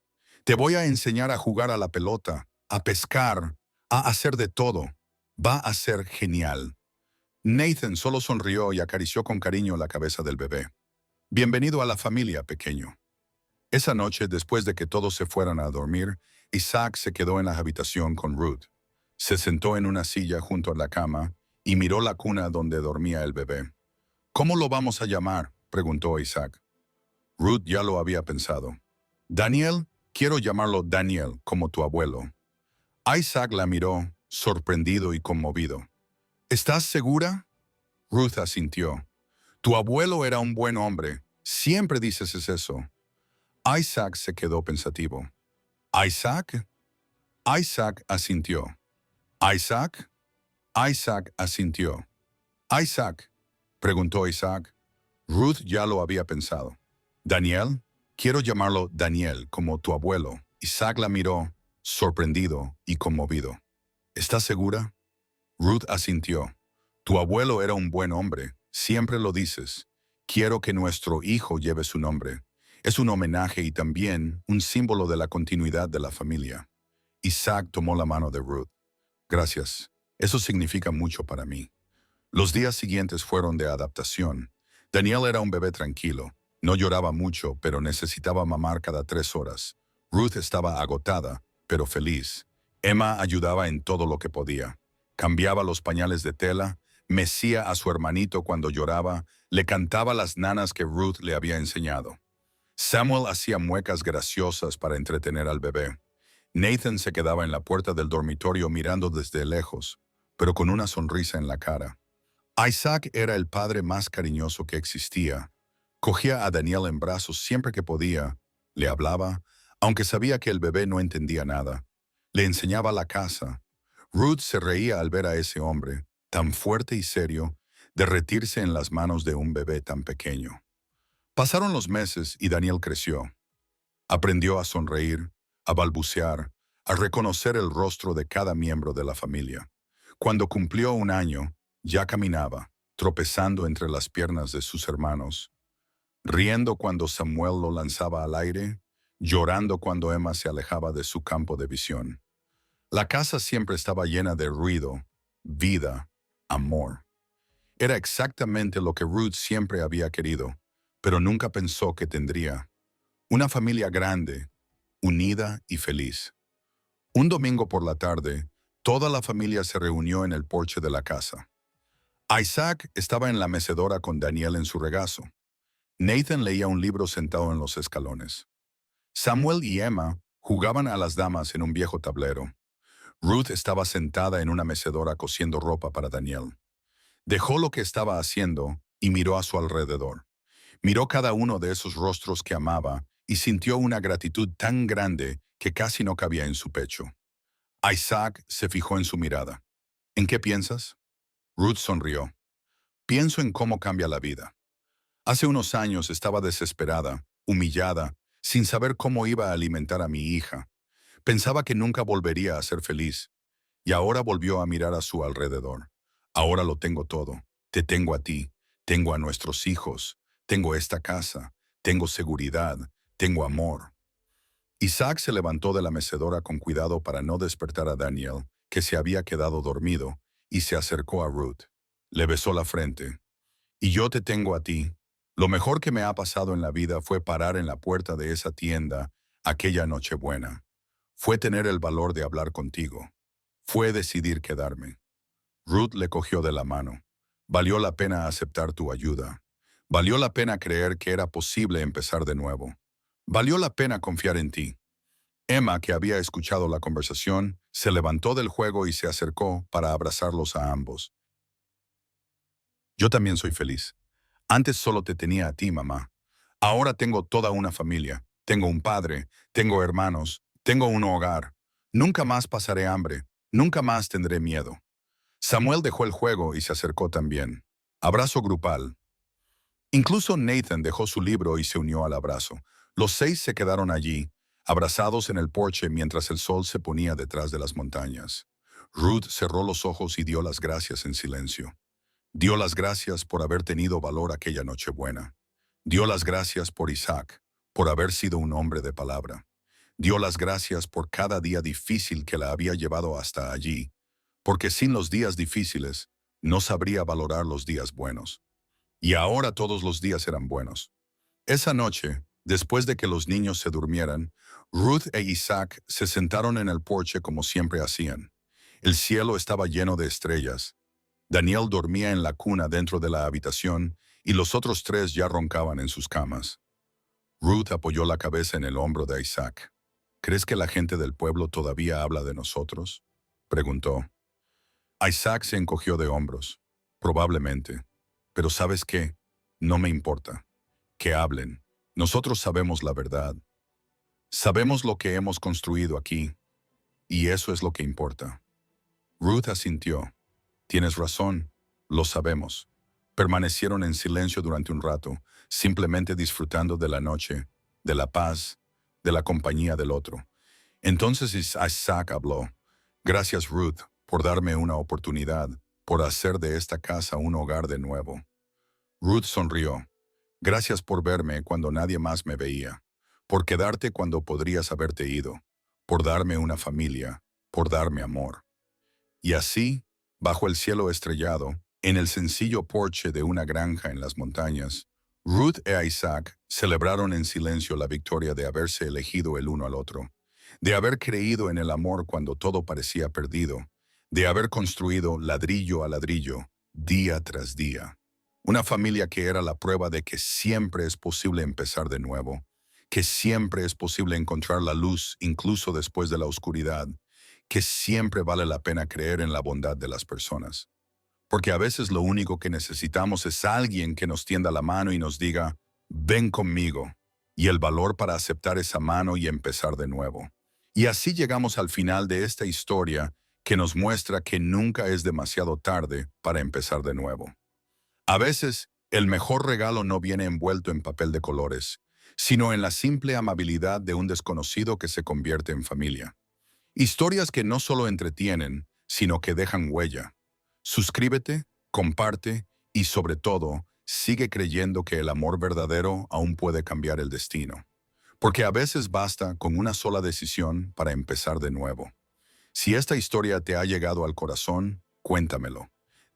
«Te voy a enseñar a jugar a la pelota, a pescar, a hacer de todo. Va a ser genial». Nathan solo sonrió y acarició con cariño la cabeza del bebé. «Bienvenido a la familia, pequeño». Esa noche, después de que todos se fueran a dormir, Isaac se quedó en la habitación con Ruth. Se sentó en una silla junto a la cama y miró la cuna donde dormía el bebé. «¿Cómo lo vamos a llamar?», preguntó Isaac. Ruth ya lo había pensado. «Daniel, quiero llamarlo Daniel, como tu abuelo». Isaac la miró, sorprendido y conmovido. «¿Estás segura?». Ruth asintió. «Tu abuelo era un buen hombre. Siempre dices eso». Isaac se quedó pensativo. «¿Isaac?». Isaac asintió. «¿Isaac?». Isaac asintió. «Isaac», preguntó Isaac. Ruth ya lo había pensado. «Daniel, quiero llamarlo Daniel, como tu abuelo». Isaac la miró, sorprendido y conmovido. «¿Estás segura?». Ruth asintió. «Tu abuelo era un buen hombre, siempre lo dices. Quiero que nuestro hijo lleve su nombre. Es un homenaje y también un símbolo de la continuidad de la familia. Isaac tomó la mano de Ruth. Gracias. Eso significa mucho para mí. Los días siguientes fueron de adaptación. Daniel era un bebé tranquilo. No lloraba mucho, pero necesitaba mamar cada 3 horas. Ruth estaba agotada, pero feliz. Emma ayudaba en todo lo que podía. Cambiaba los pañales de tela, mecía a su hermanito cuando lloraba, le cantaba las nanas que Ruth le había enseñado. Samuel hacía muecas graciosas para entretener al bebé. Nathan se quedaba en la puerta del dormitorio mirando desde lejos, pero con una sonrisa en la cara. Isaac era el padre más cariñoso que existía. Cogía a Daniel en brazos siempre que podía, le hablaba, aunque sabía que el bebé no entendía nada. Le enseñaba la casa. Ruth se reía al ver a ese hombre, tan fuerte y serio, derretirse en las manos de un bebé tan pequeño. Pasaron los meses y Daniel creció. Aprendió a sonreír, a balbucear, a reconocer el rostro de cada miembro de la familia. Cuando cumplió 1 año, ya caminaba, tropezando entre las piernas de sus hermanos, riendo cuando Samuel lo lanzaba al aire, llorando cuando Emma se alejaba de su campo de visión. La casa siempre estaba llena de ruido, vida, amor. Era exactamente lo que Ruth siempre había querido, pero nunca pensó que tendría. Una familia grande, unida y feliz. Un domingo por la tarde, toda la familia se reunió en el porche de la casa. Isaac estaba en la mecedora con Daniel en su regazo. Nathan leía un libro sentado en los escalones. Samuel y Emma jugaban a las damas en un viejo tablero. Ruth estaba sentada en una mecedora cosiendo ropa para Daniel. Dejó lo que estaba haciendo y miró a su alrededor. Miró cada uno de esos rostros que amaba y sintió una gratitud tan grande que casi no cabía en su pecho. Isaac se fijó en su mirada. ¿En qué piensas? Ruth sonrió. Pienso en cómo cambia la vida. Hace unos años estaba desesperada, humillada, sin saber cómo iba a alimentar a mi hija. Pensaba que nunca volvería a ser feliz. Y ahora volvió a mirar a su alrededor. Ahora lo tengo todo. Te tengo a ti, tengo a nuestros hijos, tengo esta casa, tengo seguridad, tengo amor. Isaac se levantó de la mecedora con cuidado para no despertar a Daniel, que se había quedado dormido, y se acercó a Ruth. Le besó la frente. Y yo te tengo a ti. Lo mejor que me ha pasado en la vida fue parar en la puerta de esa tienda aquella Nochebuena. Fue tener el valor de hablar contigo. Fue decidir quedarme. Ruth le cogió de la mano. Valió la pena aceptar tu ayuda. Valió la pena creer que era posible empezar de nuevo. Valió la pena confiar en ti. Emma, que había escuchado la conversación, se levantó del juego y se acercó para abrazarlos a ambos. Yo también soy feliz. Antes solo te tenía a ti, mamá. Ahora tengo toda una familia. Tengo un padre, tengo hermanos, tengo un hogar. Nunca más pasaré hambre, nunca más tendré miedo. Samuel dejó el juego y se acercó también. Abrazo grupal. Incluso Nathan dejó su libro y se unió al abrazo. Los 6 se quedaron allí, abrazados en el porche mientras el sol se ponía detrás de las montañas. Ruth cerró los ojos y dio las gracias en silencio. Dio las gracias por haber tenido valor aquella Nochebuena. Dio las gracias por Isaac, por haber sido un hombre de palabra. Dio las gracias por cada día difícil que la había llevado hasta allí, porque sin los días difíciles no sabría valorar los días buenos. Y ahora todos los días eran buenos. Esa noche, después de que los niños se durmieran, Ruth e Isaac se sentaron en el porche como siempre hacían. El cielo estaba lleno de estrellas. Daniel dormía en la cuna dentro de la habitación y los otros 3 ya roncaban en sus camas. Ruth apoyó la cabeza en el hombro de Isaac. ¿Crees que la gente del pueblo todavía habla de nosotros?, preguntó. Isaac se encogió de hombros. Probablemente. Pero ¿sabes qué? No me importa. Que hablen. Nosotros sabemos la verdad. Sabemos lo que hemos construido aquí. Y eso es lo que importa. Ruth asintió. Tienes razón. Lo sabemos. Permanecieron en silencio durante un rato, simplemente disfrutando de la noche, de la paz, de la compañía del otro. Entonces Isaac habló. Gracias, Ruth, por darme una oportunidad, por hacer de esta casa un hogar de nuevo. Ruth sonrió. Gracias por verme cuando nadie más me veía, por quedarte cuando podrías haberte ido, por darme una familia, por darme amor. Y así, bajo el cielo estrellado, en el sencillo porche de una granja en las montañas, Ruth e Isaac celebraron en silencio la victoria de haberse elegido el uno al otro, de haber creído en el amor cuando todo parecía perdido, de haber construido ladrillo a ladrillo, día tras día. Una familia que era la prueba de que siempre es posible empezar de nuevo, que siempre es posible encontrar la luz incluso después de la oscuridad, que siempre vale la pena creer en la bondad de las personas. Porque a veces lo único que necesitamos es alguien que nos tienda la mano y nos diga, ven conmigo, y el valor para aceptar esa mano y empezar de nuevo. Y así llegamos al final de esta historia que nos muestra que nunca es demasiado tarde para empezar de nuevo. A veces, el mejor regalo no viene envuelto en papel de colores, sino en la simple amabilidad de un desconocido que se convierte en familia. Historias que no solo entretienen, sino que dejan huella. Suscríbete, comparte y sobre todo, sigue creyendo que el amor verdadero aún puede cambiar el destino. Porque a veces basta con una sola decisión para empezar de nuevo. Si esta historia te ha llegado al corazón, cuéntamelo.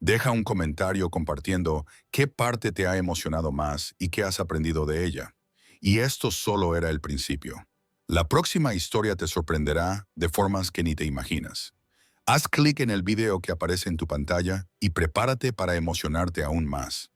Deja un comentario compartiendo qué parte te ha emocionado más y qué has aprendido de ella. Y esto solo era el principio. La próxima historia te sorprenderá de formas que ni te imaginas. Haz clic en el video que aparece en tu pantalla y prepárate para emocionarte aún más.